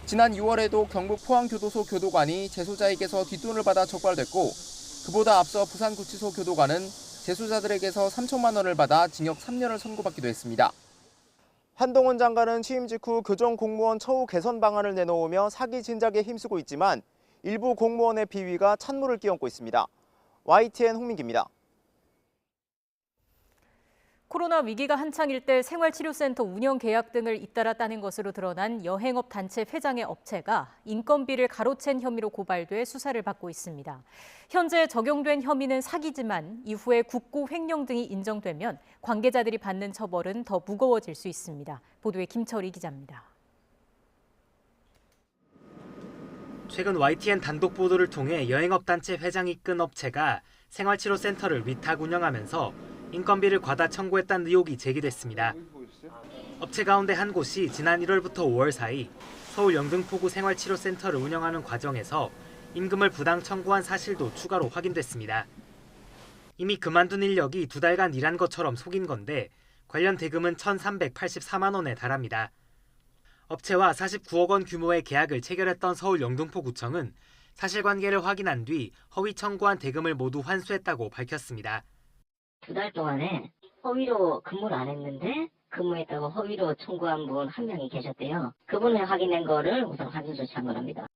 지난 6월에도 경북 포항교도소 교도관이 재소자에게서 뒷돈을 받아 적발됐고 그보다 앞서 부산구치소 교도관은 재소자들에게서 3천만 원을 받아 징역 3년을 선고받기도 했습니다. 한동훈 장관은 취임 직후 교정공무원 처우 개선 방안을 내놓으며 사기 진작에 힘쓰고 있지만 일부 공무원의 비위가 찬물을 끼얹고 있습니다. YTN 홍민기입니다. 코로나 위기가 한창일 때 생활치료센터 운영 계약 등을 잇따라 따낸 것으로 드러난 여행업 단체 회장의 업체가 인건비를 가로챈 혐의로 고발돼 수사를 받고 있습니다. 현재 적용된 혐의는 사기지만 이후에 국고 횡령 등이 인정되면 관계자들이 받는 처벌은 더 무거워질 수 있습니다. 보도에 김철희 기자입니다. 최근 YTN 단독 보도를 통해 여행업 단체 회장이 끈 업체가 생활치료센터를 위탁 운영하면서 인건비를 과다 청구했다는 의혹이 제기됐습니다. 업체 가운데 한 곳이 지난 1월부터 5월 사이 서울 영등포구 생활치료센터를 운영하는 과정에서 임금을 부당 청구한 사실도 추가로 확인됐습니다. 이미 그만둔 인력이 2달간 일한 것처럼 속인 건데 관련 대금은 1,384만 원에 달합니다. 업체와 49억 원 규모의 계약을 체결했던 서울 영등포구청은 사실관계를 확인한 뒤 허위 청구한 대금을 모두 환수했다고 밝혔습니다. 2달 동안에 허위로 근무를 안 했는데 근무했다고 허위로 청구한 분 한 명이 계셨대요. 그분을 확인한 거를 우선 환수 조치한 겁니다.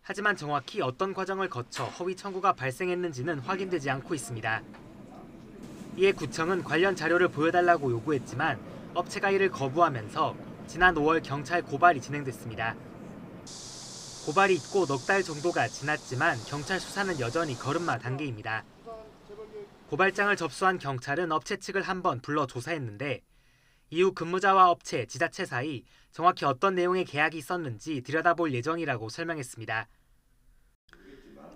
하지만 정확히 어떤 과정을 거쳐 허위 청구가 발생했는지는 확인되지 않고 있습니다. 이에 구청은 관련 자료를 보여달라고 요구했지만 업체가 이를 거부하면서 지난 5월 경찰 고발이 진행됐습니다. 고발이 있고 넉 달 정도가 지났지만 경찰 수사는 여전히 걸음마 단계입니다. 고발장을 접수한 경찰은 업체 측을 한번 불러 조사했는데 이후 근무자와 업체, 지자체 사이 정확히 어떤 내용의 계약이 있었는지 들여다볼 예정이라고 설명했습니다.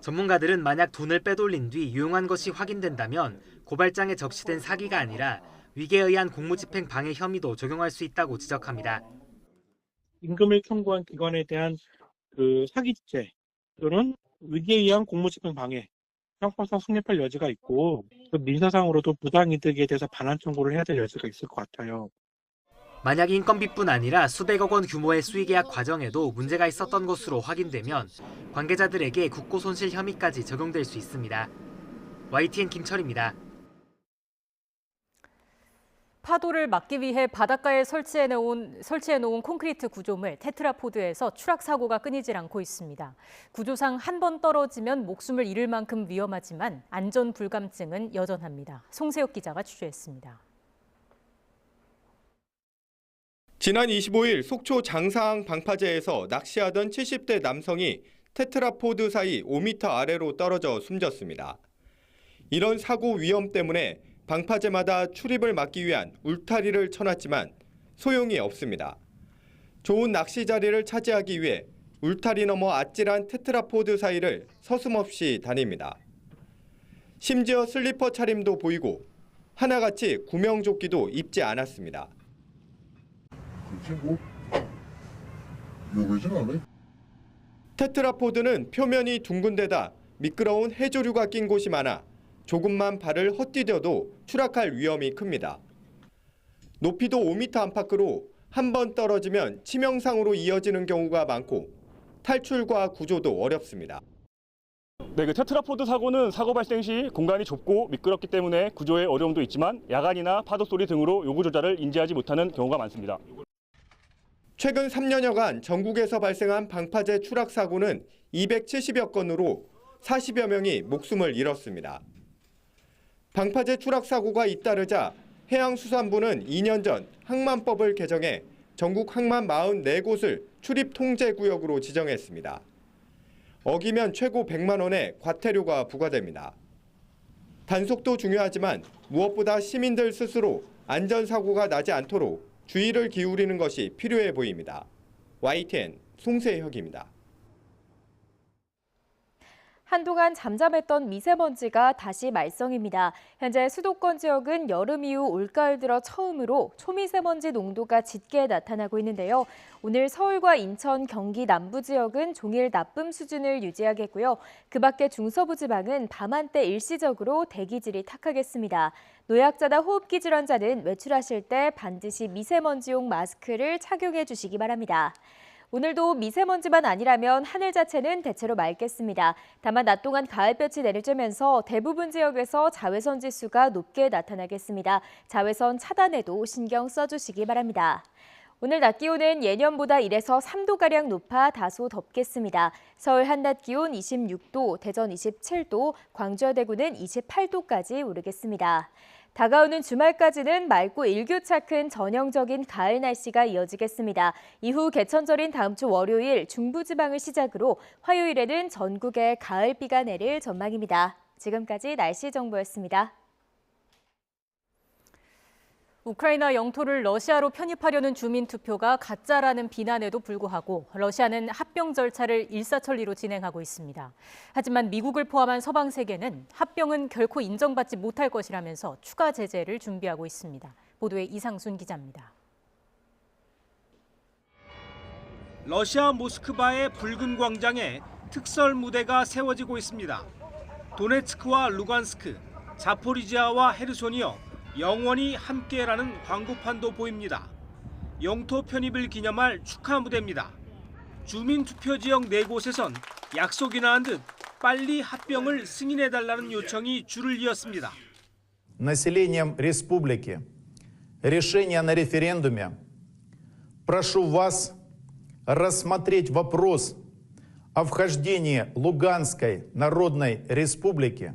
전문가들은 만약 돈을 빼돌린 뒤 유용한 것이 확인된다면 고발장에 적시된 사기가 아니라 위계에 의한 공무집행 방해 혐의도 적용할 수 있다고 지적합니다. 임금을 청구한 기관에 대한 사기죄 또는 위계에 의한 공무집행 방해 형법상 성립할 여지가 있고 민사상으로도 부당이득에 대해서 반환 청구를 해야 될 여지가 있을 것 같아요. 만약 인건비뿐 아니라 수백억 원 규모의 수의계약 과정에도 문제가 있었던 것으로 확인되면 관계자들에게 국고 손실 혐의까지 적용될 수 있습니다. YTN 김철입니다. 파도를 막기 위해 바닷가에 설치해놓은 콘크리트 구조물 테트라포드에서 추락 사고가 끊이질 않고 있습니다. 구조상 한 번 떨어지면 목숨을 잃을 만큼 위험하지만 안전 불감증은 여전합니다. 송세혁 기자가 취재했습니다. 지난 25일 속초 장사항 방파제에서 낚시하던 70대 남성이 테트라포드 사이 5m 아래로 떨어져 숨졌습니다. 이런 사고 위험 때문에 방파제마다 출입을 막기 위한 울타리를 쳐놨지만 소용이 없습니다. 좋은 낚시 자리를 차지하기 위해 울타리 너머 아찔한 테트라포드 사이를 서슴없이 다닙니다. 심지어 슬리퍼 차림도 보이고 하나같이 구명조끼도 입지 않았습니다. 위험하진 않아요. 테트라포드는 표면이 둥근 데다 미끄러운 해조류가 낀 곳이 많아 조금만 발을 헛디뎌도 추락할 위험이 큽니다. 높이도 5m 안팎으로 한 번 떨어지면 치명상으로 이어지는 경우가 많고 탈출과 구조도 어렵습니다. 네, 테트라포드 사고는 사고 발생 시 공간이 좁고 미끄럽기 때문에 구조에 어려움도 있지만 야간이나 파도 소리 등으로 요구 조작을 인지하지 못하는 경우가 많습니다. 최근 3년여간 전국에서 발생한 방파제 추락 사고는 270여 건으로 40여 명이 목숨을 잃었습니다. 방파제 추락 사고가 잇따르자 해양수산부는 2년 전 항만법을 개정해 전국 항만 44곳을 출입 통제 구역으로 지정했습니다. 어기면 최고 100만 원의 과태료가 부과됩니다. 단속도 중요하지만 무엇보다 시민들 스스로 안전사고가 나지 않도록 주의를 기울이는 것이 필요해 보입니다. YTN 송세혁입니다. 한동안 잠잠했던 미세먼지가 다시 말썽입니다. 현재 수도권 지역은 여름 이후 올가을 들어 처음으로 초미세먼지 농도가 짙게 나타나고 있는데요. 오늘 서울과 인천, 경기 남부 지역은 종일 나쁨 수준을 유지하겠고요. 그 밖에 중서부 지방은 밤한때 일시적으로 대기질이 탁하겠습니다. 노약자나 호흡기 질환자는 외출하실 때 반드시 미세먼지용 마스크를 착용해 주시기 바랍니다. 오늘도 미세먼지만 아니라면 하늘 자체는 대체로 맑겠습니다. 다만 낮 동안 가을볕이 내리쬐면서 대부분 지역에서 자외선 지수가 높게 나타나겠습니다. 자외선 차단에도 신경 써주시기 바랍니다. 오늘 낮 기온은 예년보다 1에서 3도가량 높아 다소 덥겠습니다. 서울 한낮 기온 26도, 대전 27도, 광주와 대구는 28도까지 오르겠습니다. 다가오는 주말까지는 맑고 일교차 큰 전형적인 가을 날씨가 이어지겠습니다. 이후 개천절인 다음 주 월요일 중부지방을 시작으로 화요일에는 전국에 가을비가 내릴 전망입니다. 지금까지 날씨 정보였습니다. 우크라이나 영토를 러시아로 편입하려는 주민 투표가 가짜라는 비난에도 불구하고 러시아는 합병 절차를 일사천리로 진행하고 있습니다. 하지만 미국을 포함한 서방 세계는 합병은 결코 인정받지 못할 것이라면서 추가 제재를 준비하고 있습니다. 보도에 이상순 기자입니다. 러시아 모스크바의 붉은 광장에 특설 무대가 세워지고 있습니다. 도네츠크와 루간스크, 자포리지아와 헤르손이어 영원히 함께라는 광고판도 보입니다. 영토 편입을 기념할 축하 무대입니다. 주민투표 지역 4곳에선 약속이나 한 듯 빨리 합병을 승인해달라는 요청이 줄을 이었습니다. Населением республики решение на референдуме. Прошу вас рассмотреть вопрос о вхождении Луганской Народной Республики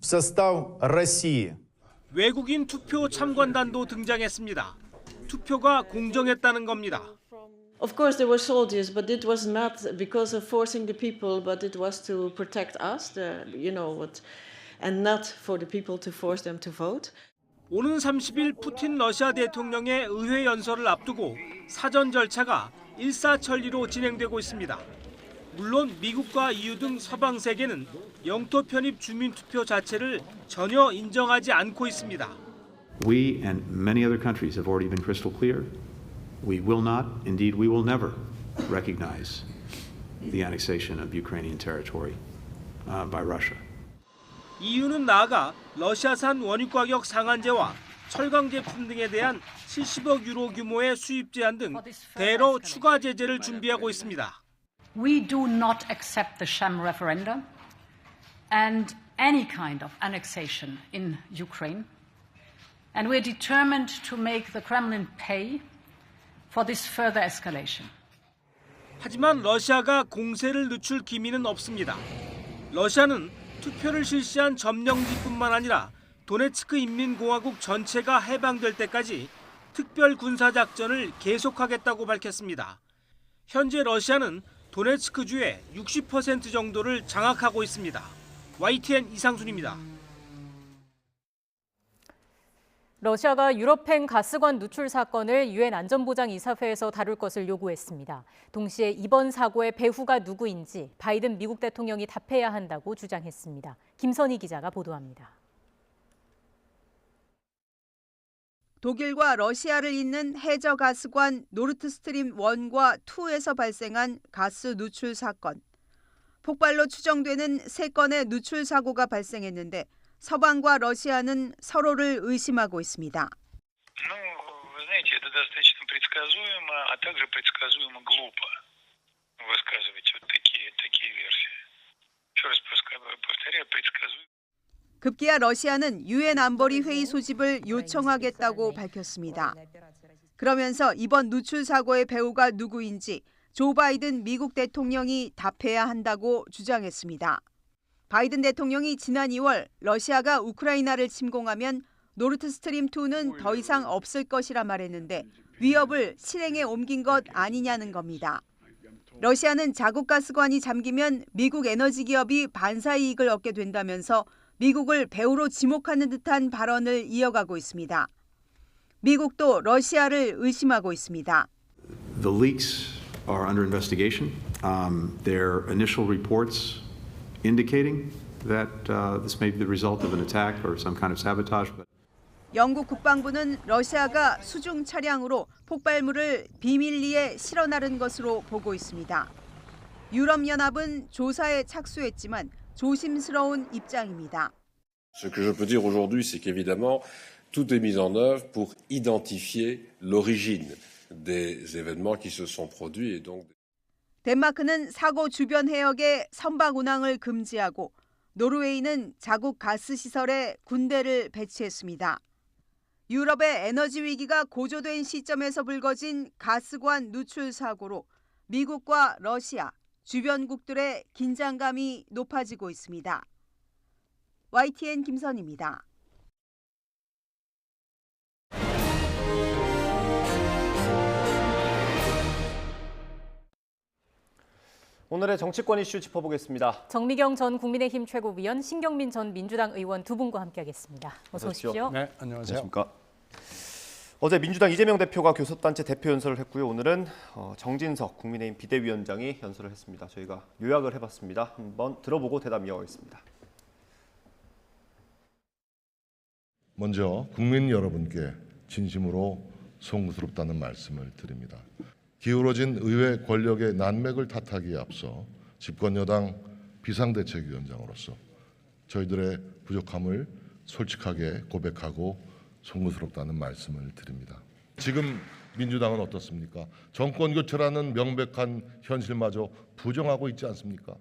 в состав России. 외국인 투표 참관단도 등장했습니다. 투표가 공정했다는 겁니다. Of course there were soldiers, but it was not because of forcing the people, but it was to protect us, and not for the people to force them to vote. 오는 30일 푸틴 러시아 대통령의 의회 연설을 앞두고 사전 절차가 일사천리로 진행되고 있습니다. 물론 미국과 EU 등 서방 세계는 영토 편입 주민 투표 자체를 전혀 인정하지 않고 있습니다. We and many other countries have already been crystal clear. We will not, indeed we will never recognize the annexation of Ukrainian territory by Russia. EU는 나아가 러시아산 원유 가격 상한제와 철강 제품 등에 대한 70억 유로 규모의 수입 제한 등 대러 추가 제재를 준비하고 있습니다. We do not accept the sham referendum and any kind of annexation in Ukraine. And we're determined to make the Kremlin pay for this further escalation. 하지만 러시아가 공세를 늦출 기미는 없습니다. 러시아는 투표를 실시한 점령지뿐만 아니라 도네츠크 인민공화국 전체가 해방될 때까지 특별 군사작전을 계속하겠다고 밝혔습니다. 현재 러시아는 도네츠크주의 60% 정도를 장악하고 있습니다. YTN 이상순입니다. 러시아가 유럽행 가스관 누출 사건을 유엔 안전보장이사회에서 다룰 것을 요구했습니다. 동시에 이번 사고의 배후가 누구인지 바이든 미국 대통령이 답해야 한다고 주장했습니다. 김선희 기자가 보도합니다. 독일과 러시아를 잇는 해저 가스관 노르트스트림 1과 2에서 발생한 가스 누출 사건. 폭발로 추정되는 3건의 누출 사고가 발생했는데 서방과 러시아는 서로를 의심하고 있습니다. 급기야 러시아는 유엔 안보리 회의 소집을 요청하겠다고 밝혔습니다. 그러면서 이번 누출 사고의 배후가 누구인지 조 바이든 미국 대통령이 답해야 한다고 주장했습니다. 바이든 대통령이 지난 2월 러시아가 우크라이나를 침공하면 노르트스트림2는 더 이상 없을 것이라 말했는데 위협을 실행에 옮긴 것 아니냐는 겁니다. 러시아는 자국 가스관이 잠기면 미국 에너지 기업이 반사 이익을 얻게 된다면서 미국을 배후로 지목하는 듯한 발언을 이어가고 있습니다. 미국도 러시아를 의심하고 있습니다. The leaks are under investigation. There are initial reports indicating that this may be the result of an attack or some kind of sabotage. 영국 국방부는 러시아가 수중 차량으로 폭발물을 비밀리에 실어 나른 것으로 보고 있습니다. 유럽연합은 조사에 착수했지만 조심스러운 입장입니다. Ce que je peux dire aujourd'hui, c'est qu'évidemment, tout est mis en œuvre pour identifier l'origine des événements qui se sont produits et donc. 덴마크는 사고 주변 해역에 선박 운항을 금지하고 노르웨이는 자국 가스 시설에 군대를 배치했습니다. 유럽의 에너지 위기가 고조된 시점에서 불거진 가스관 누출 사고로 미국과 러시아, 주변국들의 긴장감이 높아지고 있습니다. YTN 김선입니다. 오늘의 정치권 이슈 짚어보겠습니다. 정미경 전 국민의힘 최고위원, 신경민 전 민주당 의원 두 분과 함께하겠습니다. 어서 오십시오. 네, 안녕하세요. 안녕하십니까. 어제 민주당 이재명 대표가 교섭단체 대표 연설을 했고요. 오늘은 정진석 국민의힘 비대위원장이 연설을 했습니다. 저희가 요약을 해봤습니다. 한번 들어보고 대답 이어가겠습니다. 먼저 국민 여러분께 진심으로 송구스럽다는 말씀을 드립니다. 기울어진 의회 권력의 난맥을 탓하기에 앞서 집권여당 비상대책위원장으로서 저희들의 부족함을 솔직하게 고백하고 송구스럽다는 말씀을 드립니다. 지금 민주당은 어떻습니까? 정권 교체라는 명백한 현실마저 부정하고 있지 않습니까?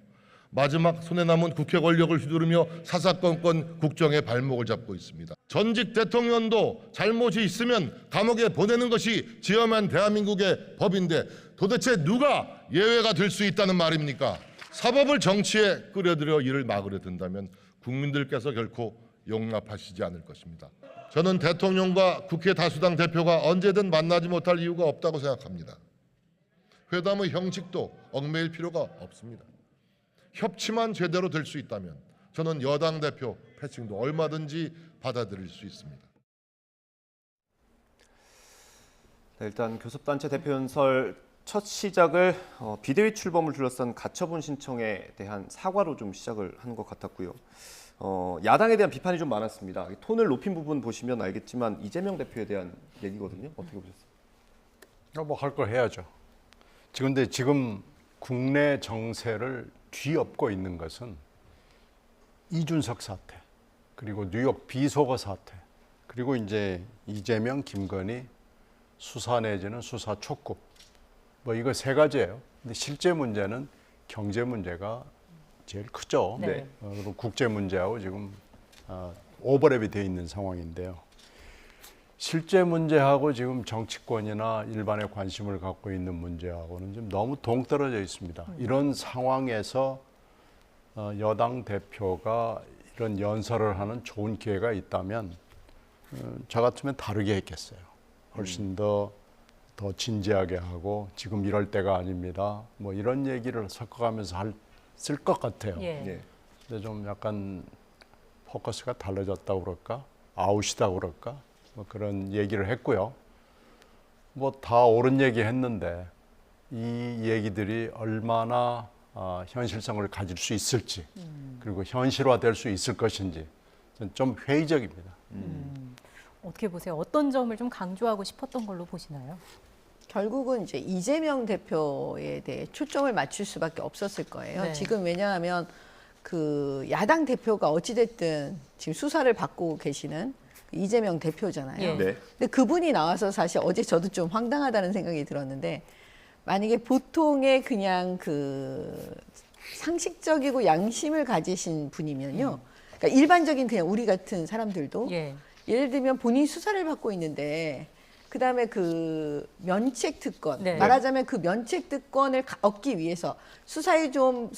마지막 손에 남은 국회 권력을 휘두르며 사사건건 국정의 발목을 잡고 있습니다. 전직 대통령도 잘못이 있으면 감옥에 보내는 것이 지엄한 대한민국의 법인데 도대체 누가 예외가 될 수 있다는 말입니까? 사법을 정치에 끌어들여 이를 막으려 든다면 국민들께서 결코 용납하시지 않을 것입니다. 저는 대통령과 국회 다수당 대표가 언제든 만나지 못할 이유가 없다고 생각합니다. 회담의 형식도 얽매일 필요가 없습니다. 협치만 제대로 될 수 있다면 저는 여당 대표 패칭도 얼마든지 받아들일 수 있습니다. 네, 일단 교섭단체 대표 연설 첫 시작을 비대위 출범을 둘러싼 가처분 신청에 대한 사과로 좀 시작을 하는 것 같았고요. 야당에 대한 비판이 좀 많았습니다. 톤을 높인 부분 보시면 알겠지만 이재명 대표에 대한 얘기거든요. 어떻게 보셨어요? 뭐 할 걸 해야죠. 근데 지금 국내 정세를 뒤엎고 있는 것은 이준석 사태, 그리고 뉴욕 비속어 사태, 그리고 이제 이재명, 김건희 수사 내지는 수사 촉구, 뭐 이거 세 가지예요. 근데 실제 문제는 경제 문제가 제일 크죠. 네. 그리고 국제 문제하고 지금 오버랩이 되어 있는 상황인데요. 실제 문제하고 지금 정치권이나 일반의 관심을 갖고 있는 문제하고는 좀 너무 동떨어져 있습니다. 이런 상황에서 여당 대표가 이런 연설을 하는 좋은 기회가 있다면 저 같으면 다르게 했겠어요. 훨씬 더 진지하게 하고 지금 이럴 때가 아닙니다. 뭐 이런 얘기를 섞어가면서 쓸 것 같아요. 예. 근데 좀 약간 포커스가 달라졌다고 그럴까? 아웃이다 그럴까? 뭐 그런 얘기를 했고요. 뭐 다 옳은 얘기 했는데 이 얘기들이 얼마나 현실성을 가질 수 있을지 그리고 현실화될 수 있을 것인지 좀 회의적입니다. 어떻게 보세요? 어떤 점을 좀 강조하고 싶었던 걸로 보시나요? 결국은 이제 이재명 대표에 대해 초점을 맞출 수밖에 없었을 거예요. 네. 지금 왜냐하면 그 야당 대표가 어찌됐든 지금 수사를 받고 계시는 이재명 대표잖아요. 예. 네. 근데 그분이 나와서 사실 어제 저도 좀 황당하다는 생각이 들었는데 만약에 보통의 그냥 그 상식적이고 양심을 가지신 분이면요. 그러니까 일반적인 그냥 우리 같은 사람들도 예. 예를 들면 본인이 수사를 받고 있는데 그다음에 그 면책 특권, 네. 말하자면 그 면책 특권을 얻기 위해서 수사를 좀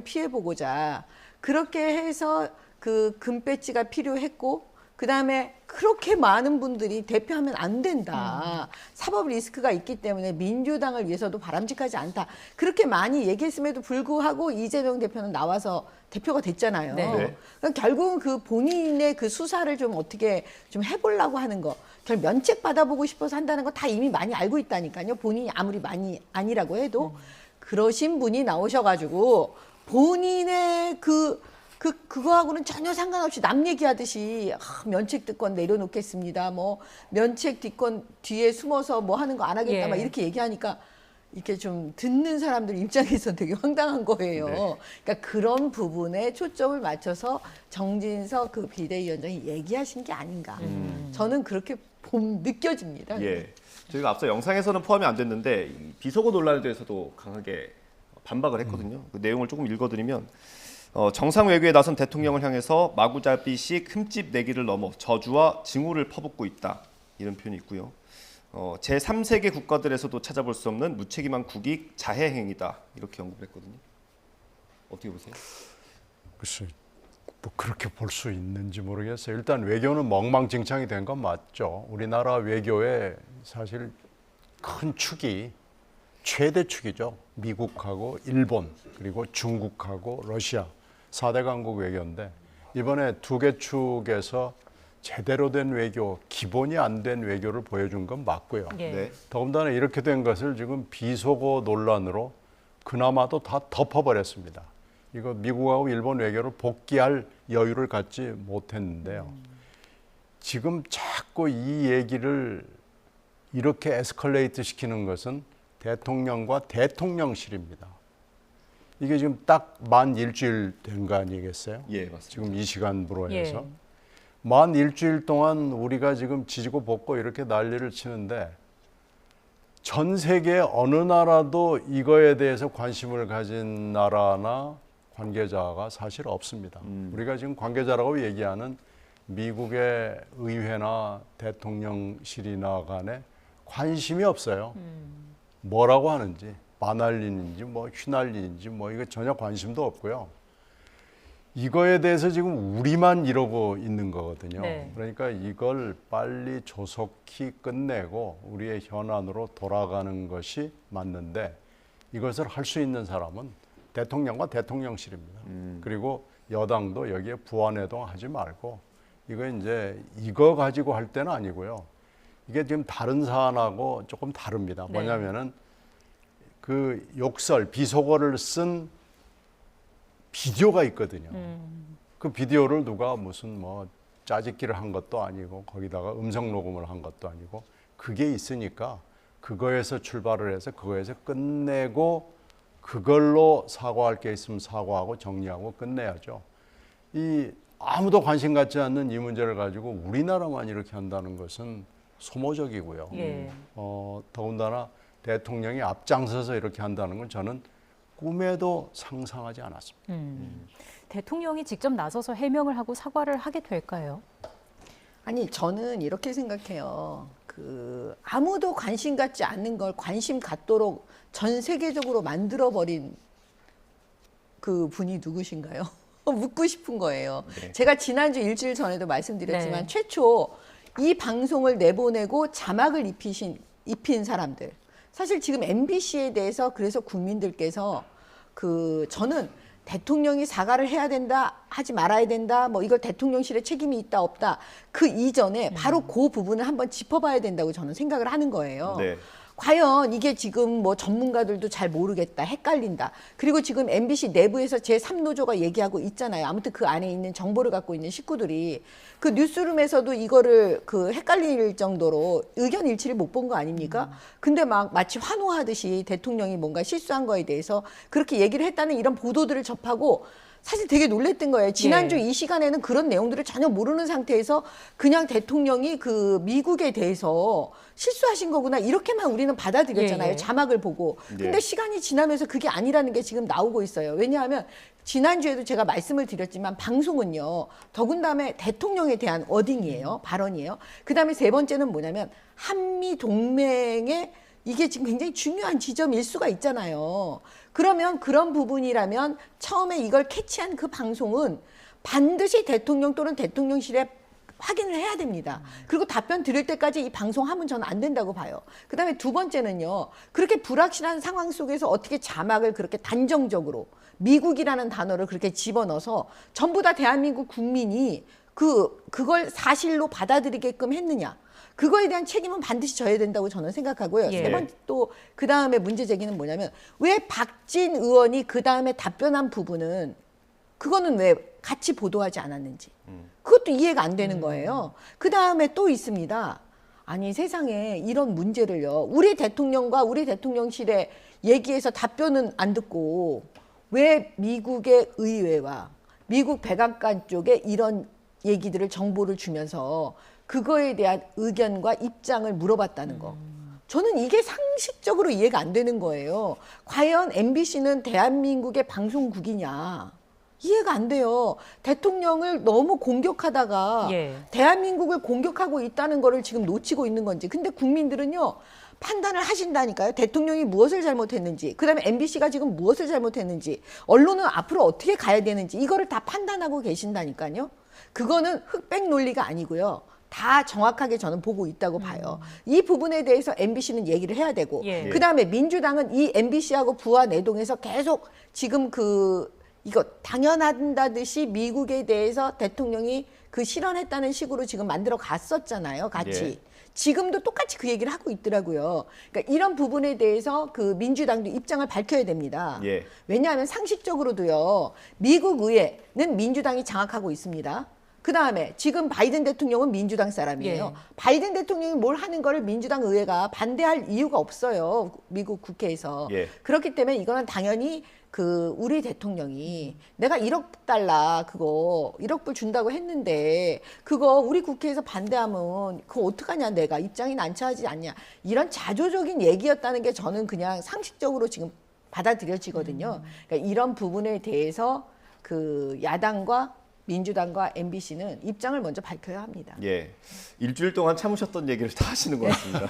피해 보고자 그렇게 해서 그 금배지가 필요했고, 그다음에 그렇게 많은 분들이 대표하면 안 된다. 사법 리스크가 있기 때문에 민주당을 위해서도 바람직하지 않다. 그렇게 많이 얘기했음에도 불구하고 이재명 대표는 나와서 대표가 됐잖아요. 네. 그러니까 결국은 그 본인의 그 수사를 좀 어떻게 좀 해보려고 하는 거, 면책 받아보고 싶어서 한다는 거 다 이미 많이 알고 있다니까요. 본인이 아무리 많이 아니라고 해도 그러신 분이 나오셔가지고 본인의 그거하고는 전혀 상관없이 남 얘기하듯이 면책 특권 내려놓겠습니다. 뭐 면책 특권 뒤에 숨어서 뭐 하는 거 안 하겠다. 예. 막 이렇게 얘기하니까 이렇게 좀 듣는 사람들 입장에서 되게 황당한 거예요. 네. 그러니까 그런 부분에 초점을 맞춰서 정진석 그 비대위원장이 얘기하신 게 아닌가. 저는 그렇게 느껴집니다. 예. 저희가 앞서 영상에서는 포함이 안 됐는데 이 비속어 논란에 대해서도 강하게 반박을 했거든요. 그 내용을 조금 읽어드리면 정상 외교에 나선 대통령을 향해서 마구잡이식 흠집 내기를 넘어 저주와 징후를 퍼붓고 있다. 이런 표현이 있고요. 제3세계 국가들에서도 찾아볼 수 없는 무책임한 국익 자해 행위다. 이렇게 언급을 했거든요. 어떻게 보세요? 글쎄, 뭐 그렇게 볼 수 있는지 모르겠어요. 일단 외교는 엉망진창이 된 건 맞죠. 우리나라 외교의 사실 큰 축이 최대 축이죠. 미국하고 일본, 그리고 중국하고 러시아 4대 강국 외교인데 이번에 두 개 축에서 제대로 된 외교, 기본이 안 된 외교를 보여준 건 맞고요. 예. 더군다나 이렇게 된 것을 지금 비속어 논란으로 그나마도 다 덮어버렸습니다. 이거 미국하고 일본 외교를 복귀할 여유를 갖지 못했는데요. 지금 자꾸 이 얘기를 이렇게 에스컬레이트 시키는 것은 대통령과 대통령실입니다. 이게 지금 딱 만 일주일 된 거 아니겠어요? 예, 맞습니다. 지금 이 시간부로 해서. 예. 만 일주일 동안 우리가 지금 지지고 볶고 이렇게 난리를 치는데 전 세계 어느 나라도 이거에 대해서 관심을 가진 나라나 관계자가 사실 없습니다. 우리가 지금 관계자라고 얘기하는 미국의 의회나 대통령실이나 간에 관심이 없어요. 뭐라고 하는지, 마날리는지 뭐 휘날리는지 뭐 이거 전혀 관심도 없고요. 이거에 대해서 지금 우리만 이러고 있는 거거든요. 네. 그러니까 이걸 빨리 조속히 끝내고 우리의 현안으로 돌아가는 것이 맞는데 이것을 할 수 있는 사람은 대통령과 대통령실입니다. 그리고 여당도 여기에 부안해동하지 말고 이거 가지고 할 때는 아니고요. 이게 지금 다른 사안하고 조금 다릅니다. 네. 뭐냐면은 그 욕설, 비속어를 쓴 비디오가 있거든요. 그 비디오를 누가 무슨 뭐 짜집기를 한 것도 아니고 거기다가 음성 녹음을 한 것도 아니고 그게 있으니까 그거에서 출발을 해서 그거에서 끝내고 그걸로 사과할 게 있으면 사과하고 정리하고 끝내야죠. 이 아무도 관심 갖지 않는 이 문제를 가지고 우리나라만 이렇게 한다는 것은 소모적이고요. 예. 더군다나 대통령이 앞장서서 이렇게 한다는 건 저는 꿈에도 상상하지 않았습니다. 대통령이 직접 나서서 해명을 하고 사과를 하게 될까요? 아니 저는 이렇게 생각해요. 아무도 관심 갖지 않는 걸 관심 갖도록 전 세계적으로 만들어버린 그 분이 누구신가요? 묻고 싶은 거예요. 네. 제가 지난주 일주일 전에도 말씀드렸지만 네. 최초 이 방송을 내보내고 자막을 입힌 사람들. 사실 지금 MBC에 대해서 그래서 국민들께서 저는 대통령이 사과를 해야 된다, 하지 말아야 된다, 뭐 이걸 대통령실에 책임이 있다 없다 그 이전에 바로 그 부분을 한번 짚어봐야 된다고 저는 생각을 하는 거예요. 네. 과연 이게 지금 뭐 전문가들도 잘 모르겠다, 헷갈린다. 그리고 지금 MBC 내부에서 제3노조가 얘기하고 있잖아요. 아무튼 그 안에 있는 정보를 갖고 있는 식구들이 그 뉴스룸에서도 이거를 헷갈릴 정도로 의견 일치를 못 본 거 아닙니까? 근데 막 마치 환호하듯이 대통령이 뭔가 실수한 거에 대해서 그렇게 얘기를 했다는 이런 보도들을 접하고 사실 되게 놀랬던 거예요. 지난주 이 시간에는 그런 내용들을 전혀 모르는 상태에서 그냥 대통령이 그 미국에 대해서 실수하신 거구나 이렇게만 우리는 받아들였잖아요. 자막을 보고. 근데 시간이 지나면서 그게 아니라는 게 지금 나오고 있어요. 왜냐하면 지난주에도 제가 말씀을 드렸지만 방송은요. 더군다나 대통령에 대한 워딩이에요. 발언이에요. 그다음에 세 번째는 뭐냐면 한미 동맹의 이게 지금 굉장히 중요한 지점일 수가 있잖아요. 그러면 그런 부분이라면 처음에 이걸 캐치한 그 방송은 반드시 대통령 또는 대통령실에 확인을 해야 됩니다. 그리고 답변 드릴 때까지 이 방송하면 저는 안 된다고 봐요. 그다음에 두 번째는요. 그렇게 불확실한 상황 속에서 어떻게 자막을 그렇게 단정적으로 미국이라는 단어를 그렇게 집어넣어서 전부 다 대한민국 국민이 그걸 사실로 받아들이게끔 했느냐. 그거에 대한 책임은 반드시 져야 된다고 저는 생각하고요. 세 번째 또 그다음에 문제 제기는 뭐냐면 왜 박진 의원이 그다음에 답변한 부분은 그거는 왜 같이 보도하지 않았는지. 그것도 이해가 안 되는 거예요. 그다음에 또 있습니다. 아니 세상에 이런 문제를요. 우리 대통령과 우리 대통령실의 얘기에서 답변은 안 듣고 왜 미국의 의회와 미국 백악관 쪽에 이런 얘기들을 정보를 주면서 그거에 대한 의견과 입장을 물어봤다는 거. 저는 이게 상식적으로 이해가 안 되는 거예요. 과연 MBC는 대한민국의 방송국이냐. 이해가 안 돼요. 대통령을 너무 공격하다가 대한민국을 공격하고 있다는 거를 지금 놓치고 있는 건지. 근데 국민들은요. 판단을 하신다니까요. 대통령이 무엇을 잘못했는지, 그다음에 MBC가 지금 무엇을 잘못했는지, 언론은 앞으로 어떻게 가야 되는지 이거를 다 판단하고 계신다니까요. 그거는 흑백 논리가 아니고요. 다 정확하게 저는 보고 있다고 봐요. 이 부분에 대해서 MBC는 얘기를 해야 되고 그다음에 민주당은 이 MBC하고 부하 내동해서 계속 지금 이거 당연한다듯이 미국에 대해서 대통령이 실현했다는 식으로 지금 만들어 갔었잖아요. 같이. 지금도 똑같이 그 얘기를 하고 있더라고요. 그러니까 이런 부분에 대해서 그 민주당도 입장을 밝혀야 됩니다. 왜냐하면 상식적으로도요. 미국 의회는 민주당이 장악하고 있습니다. 그다음에 지금 바이든 대통령은 민주당 사람이에요. 바이든 대통령이 뭘 하는 거를 민주당 의회가 반대할 이유가 없어요. 미국 국회에서. 그렇기 때문에 이거는 당연히 우리 대통령이 내가 1억 달러 1억 불 준다고 했는데 그거 우리 국회에서 반대하면 그거 어떡하냐 내가 입장이 난처하지 않냐. 이런 자조적인 얘기였다는 게 저는 그냥 상식적으로 지금 받아들여지거든요. 그러니까 이런 부분에 대해서 야당과 민주당과 MBC는 입장을 먼저 밝혀야 합니다. 일주일 동안 참으셨던 얘기를 다 하시는 것 같습니다.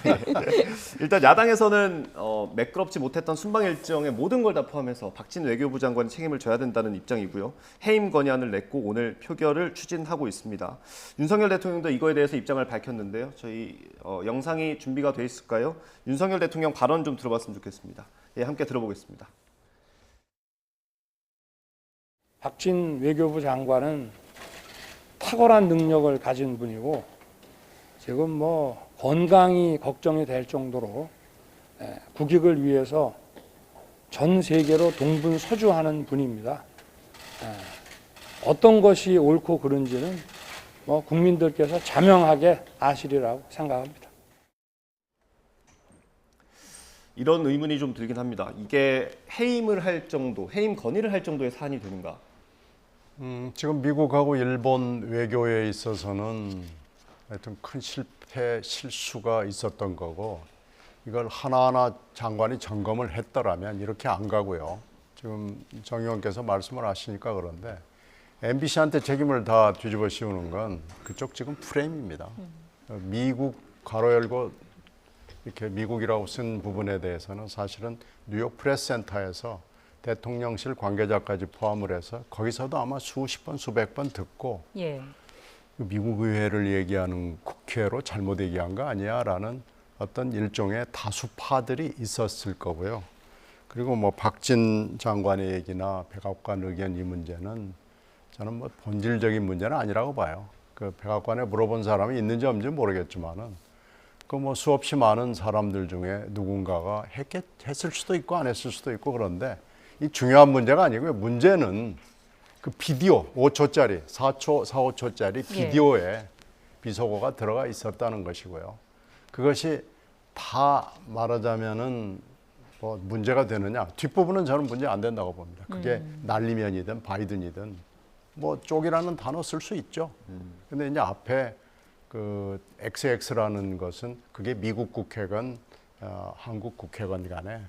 일단 야당에서는 매끄럽지 못했던 순방 일정의 모든 걸 다 포함해서 박진 외교부 장관이 책임을 져야 된다는 입장이고요. 해임 건의안을 냈고 오늘 표결을 추진하고 있습니다. 윤석열 대통령도 이거에 대해서 입장을 밝혔는데요. 저희 영상이 준비가 돼 있을까요? 윤석열 대통령 발언 좀 들어봤으면 좋겠습니다. 함께 들어보겠습니다. 박진 외교부 장관은 탁월한 능력을 가진 분이고 지금 건강이 걱정이 될 정도로 국익을 위해서 전 세계로 동분서주하는 분입니다. 어떤 것이 옳고 그른지는 국민들께서 자명하게 아시리라고 생각합니다. 이런 의문이 좀 들긴 합니다. 이게 해임을 할 정도, 해임 건의를 할 정도의 사안이 되는가? 지금 미국하고 일본 외교에 있어서는 하여튼 큰 실수가 있었던 거고 이걸 하나하나 장관이 점검을 했더라면 이렇게 안 가고요. 지금 정 의원께서 말씀을 하시니까 그런데 MBC한테 책임을 다 뒤집어 씌우는 건 그쪽 지금 프레임입니다. 미국 괄호 열고 이렇게 미국이라고 쓴 부분에 대해서는 사실은 뉴욕 프레스센터에서 대통령실 관계자까지 포함을 해서 거기서도 아마 수십 번, 수백 번 듣고 미국 의회를 얘기하는 국회로 잘못 얘기한 거 아니야라는 어떤 일종의 다수파들이 있었을 거고요. 그리고 박진 장관의 얘기나 백악관 의견 이 문제는 저는 본질적인 문제는 아니라고 봐요. 백악관에 물어본 사람이 있는지 없는지 모르겠지만은 수없이 많은 사람들 중에 누군가가 했을 수도 있고 안 했을 수도 있고 그런데 이 중요한 문제가 아니고요. 문제는 비디오 5초짜리, 4초, 5초짜리 비디오에 비속어가 들어가 있었다는 것이고요. 그것이 다 말하자면은 뭐 문제가 되느냐? 뒷부분은 저는 문제 안 된다고 봅니다. 그게 날리면이든 바이든이든 뭐 쪽이라는 단어 쓸 수 있죠. 근데 이제 앞에 그 XX라는 것은 그게 미국 국회건 한국 국회건 간에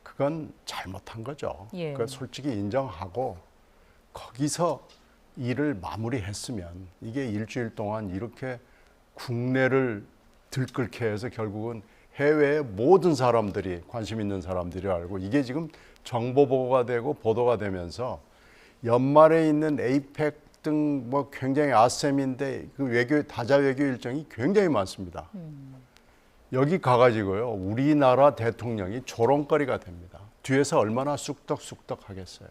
그건 잘못한 거죠. 예. 그 솔직히 인정하고 거기서 일을 마무리했으면 이게 일주일 동안 이렇게 국내를 들끓게 해서 결국은 해외의 모든 사람들이 관심 있는 사람들이 알고 이게 지금 정보 보고가 되고 보도가 되면서 연말에 있는 에이펙 등 뭐 굉장히 아셈인데 그 외교 다자 외교 일정이 굉장히 많습니다. 여기 가가지고요 우리나라 대통령이 조롱거리가 됩니다. 뒤에서 얼마나 쑥덕쑥덕 하겠어요.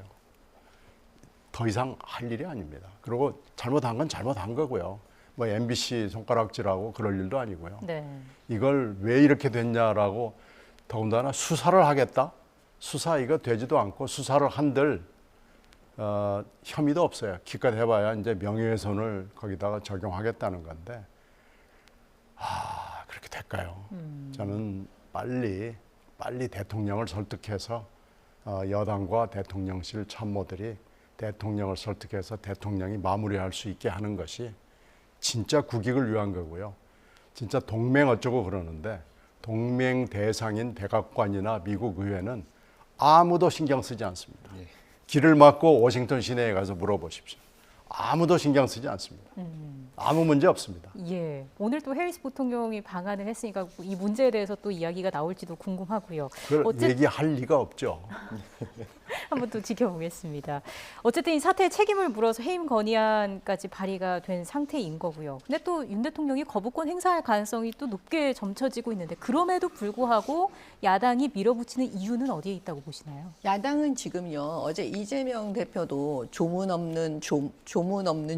더 이상 할 일이 아닙니다. 그리고 잘못한 건 잘못한 거고요. 뭐 MBC 손가락질하고 그럴 일도 아니고요. 네. 이걸 왜 이렇게 됐냐라고 더군다나 수사를 하겠다? 수사 이거 되지도 않고 수사를 한들 혐의도 없어요. 기껏 해봐야 이제 명예훼손을 거기다가 적용하겠다는 건데 그렇게 될까요? 저는 빨리 대통령을 설득해서 여당과 대통령실 참모들이 대통령을 설득해서 대통령이 마무리할 수 있게 하는 것이 진짜 국익을 위한 거고요. 진짜 동맹 어쩌고 그러는데 동맹 대상인 백악관이나 미국 의회는 아무도 신경 쓰지 않습니다. 길을 막고 워싱턴 시내에 가서 물어보십시오. 아무도 신경 쓰지 않습니다. 아무 문제 없습니다. 예, 오늘 또 해리스 부통령이 방한을 했으니까 이 문제에 대해서 또 이야기가 나올지도 궁금하고요. 그걸 얘기할 리가 없죠. 한번 또 지켜보겠습니다. 어쨌든 이 사태에 책임을 물어서 해임 건의안까지 발의가 된 상태인 거고요. 근데 또 윤 대통령이 거부권 행사할 가능성이 또 높게 점쳐지고 있는데 그럼에도 불구하고 야당이 밀어붙이는 이유는 어디에 있다고 보시나요? 야당은 지금요. 어제 이재명 대표도 조문 없는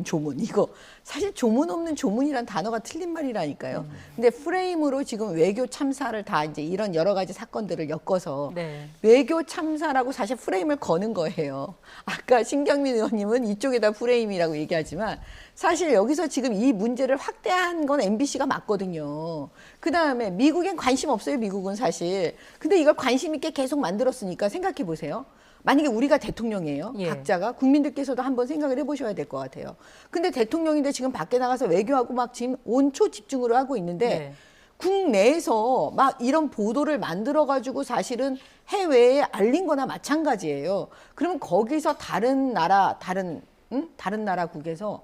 조문 이거 사실 조문 없는 조문이란 단어가 틀린 말이라니까요. 근데 프레임으로 지금 외교 참사를 다 이제 이런 여러 가지 사건들을 엮어서 외교 참사라고 사실 프레임을 거는 거예요. 아까 신경민 의원님은 이쪽에다 프레임이라고 얘기하지만 사실 여기서 지금 이 문제를 확대한 건 MBC가 맞거든요. 그다음에 미국엔 관심 없어요. 미국은 사실. 근데 이걸 관심 있게 계속 만들었으니까 생각해 보세요. 만약에 우리가 대통령이에요. 각자가 국민들께서도 한번 생각을 해보셔야 될 것 같아요. 근데 대통령인데 지금 밖에 나가서 외교하고 막 지금 온초 집중으로 하고 있는데 국내에서 막 이런 보도를 만들어가지고 사실은 해외에 알린 거나 마찬가지예요. 그러면 거기서 다른 나라국에서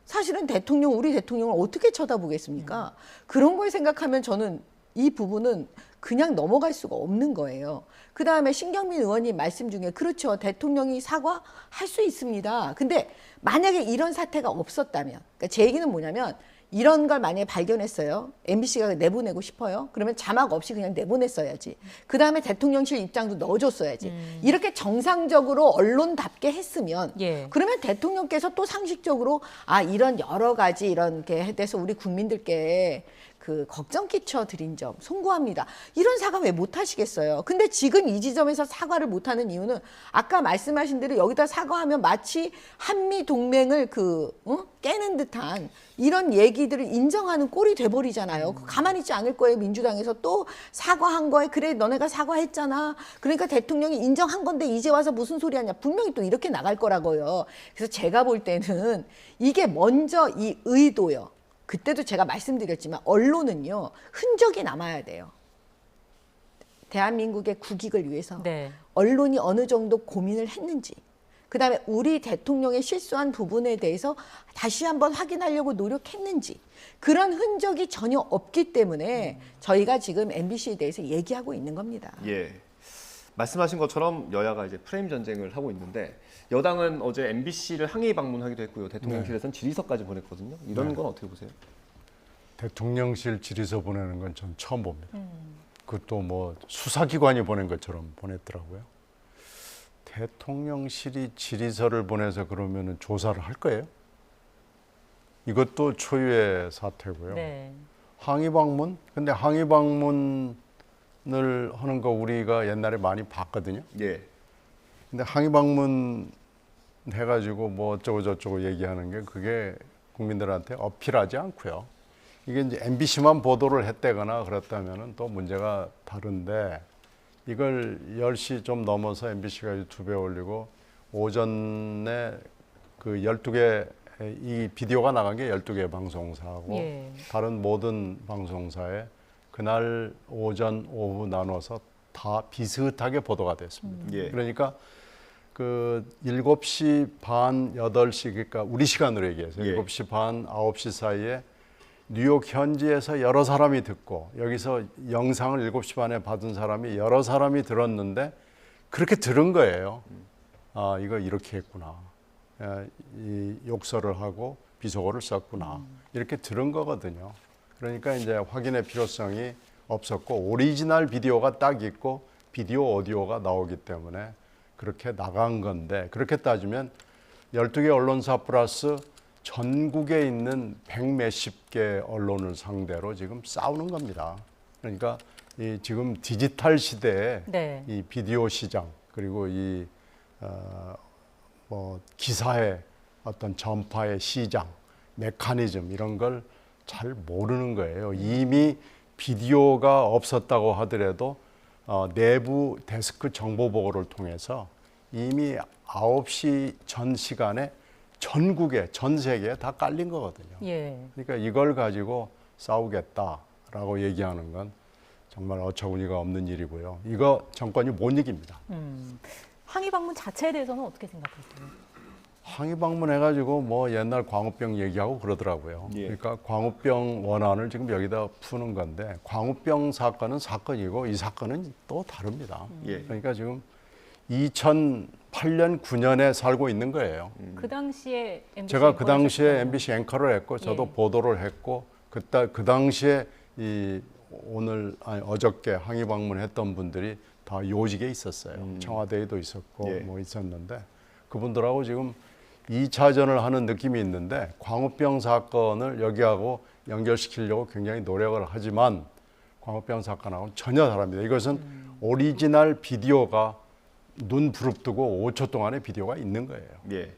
사실은 우리 대통령을 어떻게 쳐다보겠습니까? 그런 걸 생각하면 저는 이 부분은 그냥 넘어갈 수가 없는 거예요. 그다음에 신경민 의원님 말씀 중에 그렇죠. 대통령이 사과할 수 있습니다. 근데 만약에 이런 사태가 없었다면 그러니까 제 얘기는 뭐냐면 이런 걸 만약에 발견했어요. MBC가 내보내고 싶어요. 그러면 자막 없이 그냥 내보냈어야지. 그다음에 대통령실 입장도 넣어줬어야지. 이렇게 정상적으로 언론답게 했으면 그러면 대통령께서 또 상식적으로 이런 여러 가지 이렇게 돼서 우리 국민들께 그 걱정 끼쳐 드린 점 송구합니다. 이런 사과 왜 못 하시겠어요? 근데 지금 이 지점에서 사과를 못 하는 이유는 아까 말씀하신 대로 여기다 사과하면 마치 한미 동맹을 깨는 듯한 이런 얘기들을 인정하는 꼴이 돼버리잖아요. 가만히 있지 않을 거예요. 민주당에서 또 사과한 거에 그래 너네가 사과했잖아. 그러니까 대통령이 인정한 건데 이제 와서 무슨 소리 하냐. 분명히 또 이렇게 나갈 거라고요. 그래서 제가 볼 때는 이게 먼저 이 의도요. 그때도 제가 말씀드렸지만 언론은요. 흔적이 남아야 돼요. 대한민국의 국익을 위해서 언론이 어느 정도 고민을 했는지 그다음에 우리 대통령의 실수한 부분에 대해서 다시 한번 확인하려고 노력했는지 그런 흔적이 전혀 없기 때문에 저희가 지금 MBC에 대해서 얘기하고 있는 겁니다. 예. 말씀하신 것처럼 여야가 이제 프레임 전쟁을 하고 있는데 여당은 어제 MBC를 항의 방문하기도 했고요. 대통령실에서는 질의서까지 보냈거든요. 이런 건 어떻게 보세요? 대통령실 질의서 보내는 건 전 처음 봅니다. 그것도 뭐 수사기관이 보낸 것처럼 보냈더라고요. 대통령실이 질의서를 보내서 그러면은 조사를 할 거예요? 이것도 초유의 사태고요. 항의 방문? 근데 항의 방문을 하는 거 우리가 옛날에 많이 봤거든요. 근데 항의 방문 해가지고 뭐 어쩌고 저쩌고 얘기하는 게 그게 국민들한테 어필하지 않고요. 이게 이제 MBC만 보도를 했다거나 그렇다면은 또 문제가 다른데 이걸 10시 좀 넘어서 MBC가 유튜브에 올리고 오전에 그 12개 이 비디오가 나간 게 12개 방송사하고 예. 다른 모든 방송사에 그날 오전, 오후 나눠서 다 비슷하게 보도가 됐습니다. 예. 그러니까 그 7시 반, 8시 그러니까 우리 시간으로 얘기해서 예. 7시 반, 9시 사이에 뉴욕 현지에서 여러 사람이 듣고 여기서 영상을 7시 반에 받은 사람이 여러 사람이 들었는데 그렇게 들은 거예요. 아, 이거 이렇게 했구나. 이 욕설을 하고 비속어를 썼구나. 이렇게 들은 거거든요. 그러니까 이제 확인의 필요성이 없었고 오리지널 비디오가 딱 있고 비디오 오디오가 나오기 때문에 그렇게 나간 건데 그렇게 따지면 12개 언론사 플러스 전국에 있는 100몇십 개 언론을 상대로 지금 싸우는 겁니다. 그러니까 이 지금 디지털 시대에 네. 이 비디오 시장 그리고 이 뭐 기사의 어떤 전파의 시장, 메커니즘 이런 걸 잘 모르는 거예요. 이미 비디오가 없었다고 하더라도 내부 데스크 정보 보고를 통해서 이미 9시 전 시간에 전국에 전 세계에 다 깔린 거거든요. 예. 그러니까 이걸 가지고 싸우겠다라고 얘기하는 건 정말 어처구니가 없는 일이고요. 이거 정권이 못 이깁니다. 항의 방문 자체에 대해서는 어떻게 생각하세요? 항의 방문해가지고 뭐 옛날 광우병 얘기하고 그러더라고요. 예. 그러니까 광우병 원한을 지금 여기다 푸는 건데 광우병 사건은 사건이고 이 사건은 또 다릅니다. 예. 그러니까 지금 2008년, 9년에 살고 있는 거예요. 그 당시에 MBC 제가 그 앵커를 당시에 하셨잖아요. MBC 앵커를 했고 저도 예. 보도를 했고 그 당시에 이 어저께 항의 방문했던 분들이 다 요직에 있었어요. 청와대에도 있었고 예. 뭐 있었는데 그분들하고 지금 2차전을 하는 느낌이 있는데 광우병 사건을 여기하고 연결시키려고 굉장히 노력을 하지만 광우병 사건하고는 전혀 다릅니다. 이것은 오리지널 비디오가 눈 부릅뜨고 5초 동안의 비디오가 있는 거예요. 예.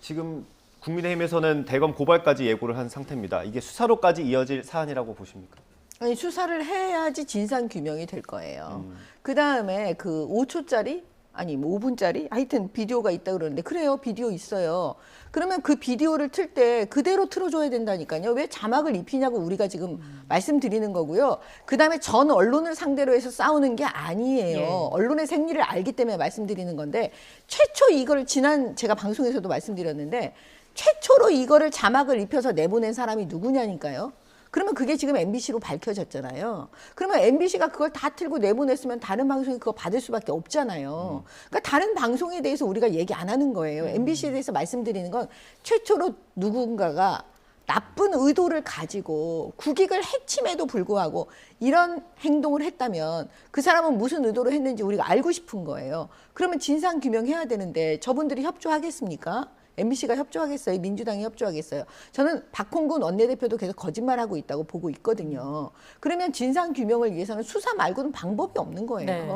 지금 국민의힘에서는 대검 고발까지 예고를 한 상태입니다. 이게 수사로까지 이어질 사안이라고 보십니까? 아니, 수사를 해야지 진상 규명이 될 거예요. 그 다음에 그 5초짜리 아니 뭐 5분짜리 하여튼 비디오가 있다 그러는데 그래요, 비디오 있어요. 그러면 그 비디오를 틀 때 그대로 틀어줘야 된다니까요. 왜 자막을 입히냐고 우리가 지금 말씀드리는 거고요. 그 다음에 전 언론을 상대로 해서 싸우는 게 아니에요. 예. 언론의 생리를 알기 때문에 말씀드리는 건데 최초 이걸 제가 방송에서도 말씀드렸는데 최초로 이거를 자막을 입혀서 내보낸 사람이 누구냐니까요. 그러면 그게 지금 MBC로 밝혀졌잖아요. 그러면 MBC가 그걸 다 틀고 내보냈으면 다른 방송이 그거 받을 수밖에 없잖아요. 그러니까 다른 방송에 대해서 우리가 얘기 안 하는 거예요. MBC에 대해서 말씀드리는 건 최초로 누군가가 나쁜 의도를 가지고 국익을 해침에도 불구하고 이런 행동을 했다면 그 사람은 무슨 의도로 했는지 우리가 알고 싶은 거예요. 그러면 진상 규명해야 되는데 저분들이 협조하겠습니까? MBC가 협조하겠어요? 민주당이 협조하겠어요? 저는 박홍근 원내대표도 계속 거짓말하고 있다고 보고 있거든요. 그러면 진상규명을 위해서는 수사 말고는 방법이 없는 거예요. 네.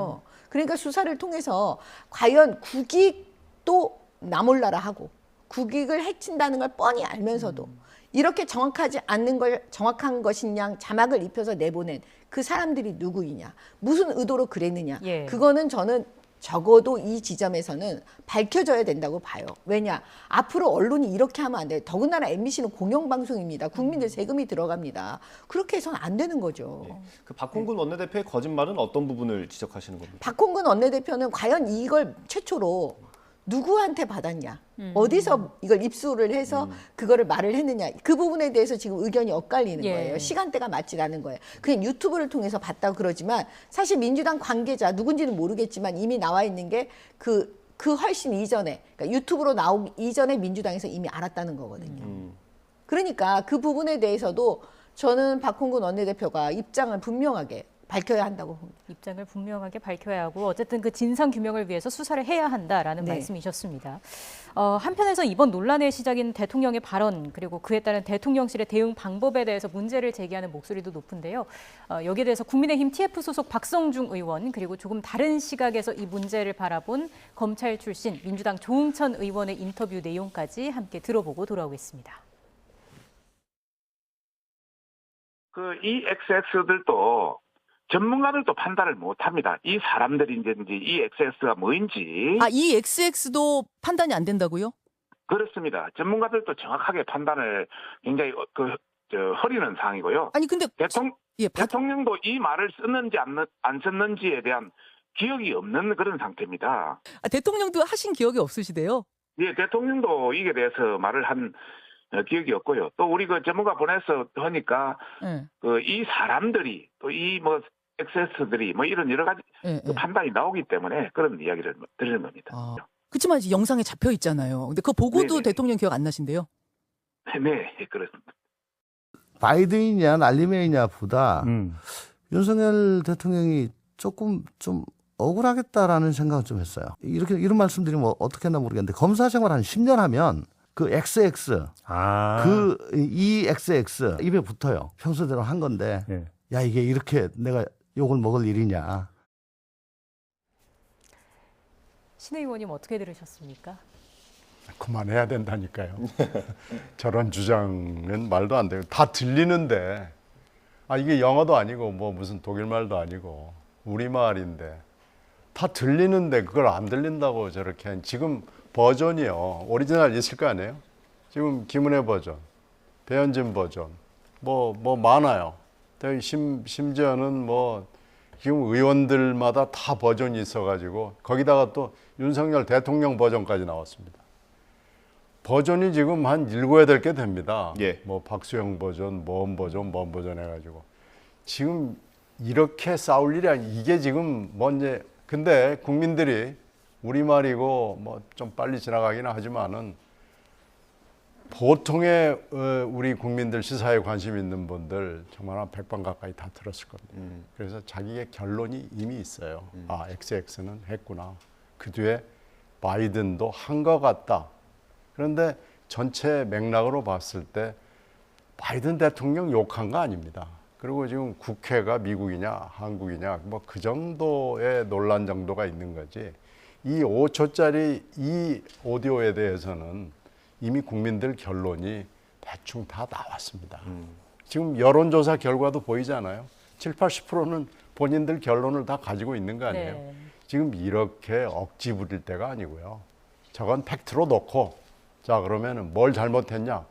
그러니까 수사를 통해서 과연 국익도 나몰라라 하고 국익을 해친다는 걸 뻔히 알면서도 이렇게 정확하지 않는 걸 정확한 것이냐 자막을 입혀서 내보낸 그 사람들이 누구이냐 무슨 의도로 그랬느냐 예. 그거는 저는 적어도 이 지점에서는 밝혀져야 된다고 봐요. 왜냐? 앞으로 언론이 이렇게 하면 안 돼요. 더군다나 MBC는 공영방송입니다. 국민들 세금이 들어갑니다. 그렇게 해서는 안 되는 거죠. 네. 그 박홍근 원내대표의 거짓말은 어떤 부분을 지적하시는 겁니까? 박홍근 원내대표는 과연 이걸 최초로 누구한테 받았냐? 어디서 이걸 입수를 해서 그거를 말을 했느냐? 그 부분에 대해서 지금 의견이 엇갈리는 예. 거예요. 시간대가 맞지 않은 거예요. 그냥 유튜브를 통해서 봤다고 그러지만 사실 민주당 관계자 누군지는 모르겠지만 이미 나와 있는 게 그 훨씬 이전에 그러니까 유튜브로 나오기 이전에 민주당에서 이미 알았다는 거거든요. 그러니까 그 부분에 대해서도 저는 박홍근 원내대표가 입장을 분명하게 밝혀야 한다고 봅니다. 입장을 분명하게 밝혀야 하고 어쨌든 그 진상 규명을 위해서 수사를 해야 한다라는 네. 말씀이셨습니다. 한편에서 이번 논란의 시작인 대통령의 발언 그리고 그에 따른 대통령실의 대응 방법에 대해서 문제를 제기하는 목소리도 높은데요. 여기에 대해서 국민의힘 TF 소속 박성중 의원 그리고 조금 다른 시각에서 이 문제를 바라본 검찰 출신 민주당 조응천 의원의 인터뷰 내용까지 함께 들어보고 돌아오겠습니다. 이 XX들도 전문가들도 판단을 못합니다. 이 사람들이 이제 이 XX가 뭐인지. 이 XX도 판단이 안 된다고요? 그렇습니다. 전문가들도 정확하게 판단을 굉장히 허리는 상황이고요. 아니 근데 대통령도 이 말을 썼는지 안 썼는지에 대한 기억이 없는 그런 상태입니다. 대통령도 하신 기억이 없으시대요? 예, 대통령도 이게 대해서 말을 한 기억이 없고요. 또 우리 그 전문가 보내서 하니까 이 사람들이 또 이 뭐 XS들이 뭐 이런 여러 가지 그 판단이 나오기 때문에 그런 이야기를 드리는 겁니다. 그렇지만 이제 영상에 잡혀 있잖아요. 근데 그거 보고도 네네. 대통령 기억 안 나신대요? 네, 그렇습니다. 바이든이냐 날리메이냐보다 윤석열 대통령이 조금 좀 억울하겠다라는 생각을 좀 했어요. 이런 말씀드리면 어떻게 했나 모르겠는데 검사 생활 한 10년 하면 그 XX, 이 XX 입에 붙어요. 평소대로 한 건데, 야 이게 이렇게 내가 욕을 먹을 일이냐. 신 의원님 어떻게 들으셨습니까? 그만해야 된다니까요. 저런 주장은 말도 안 돼요. 다 들리는데, 이게 영어도 아니고 뭐 무슨 독일 말도 아니고 우리말인데 다 들리는데 그걸 안 들린다고 저렇게 지금 버전이요. 오리지널 있을 거 아니에요? 지금 김은혜 버전, 배현진 버전, 뭐 많아요. 심지어는 뭐 지금 의원들마다 다 버전이 있어가지고 거기다가 또 윤석열 대통령 버전까지 나왔습니다. 버전이 지금 한 7, 8개 됩니다. 뭐 박수영 버전, 뭔 버전 해가지고 지금 이렇게 싸울 일이 아니. 이게 지금 뭔지 근데 국민들이 우리말이고 뭐 좀 빨리 지나가기는 하지만은 보통의 우리 국민들 시사에 관심 있는 분들 정말 한 100번 가까이 다 들었을 겁니다. 그래서 자기의 결론이 이미 있어요. XX는 했구나. 그 뒤에 바이든도 한 것 같다. 그런데 전체 맥락으로 봤을 때 바이든 대통령 욕한 거 아닙니다. 그리고 지금 국회가 미국이냐 한국이냐 뭐 그 정도의 논란 정도가 있는 거지. 이 5초짜리 이 오디오에 대해서는 이미 국민들 결론이 대충 다 나왔습니다. 지금 여론조사 결과도 보이잖아요. 7, 80%는 본인들 결론을 다 가지고 있는 거 아니에요. 네. 지금 이렇게 억지 부릴 때가 아니고요. 저건 팩트로 놓고 자 그러면은 뭘 잘못했냐,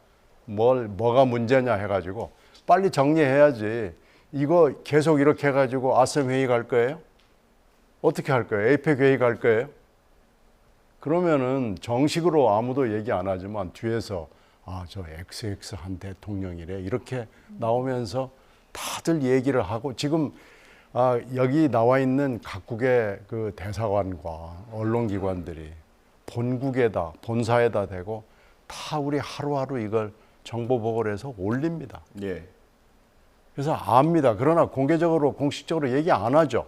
뭐가 문제냐 해가지고 빨리 정리해야지. 이거 계속 이렇게 해가지고 아셈 회의 갈 거예요? 어떻게 할 거예요? 에이펙 회의 갈 거예요? 그러면은 정식으로 아무도 얘기 안 하지만 뒤에서 저 XX 한 대통령이래 이렇게 나오면서 다들 얘기를 하고 지금 여기 나와 있는 각국의 그 대사관과 언론기관들이 본국에다 본사에다 대고 다 우리 하루하루 이걸 정보 보고를 해서 올립니다. 그래서 압니다. 그러나 공개적으로 공식적으로 얘기 안 하죠.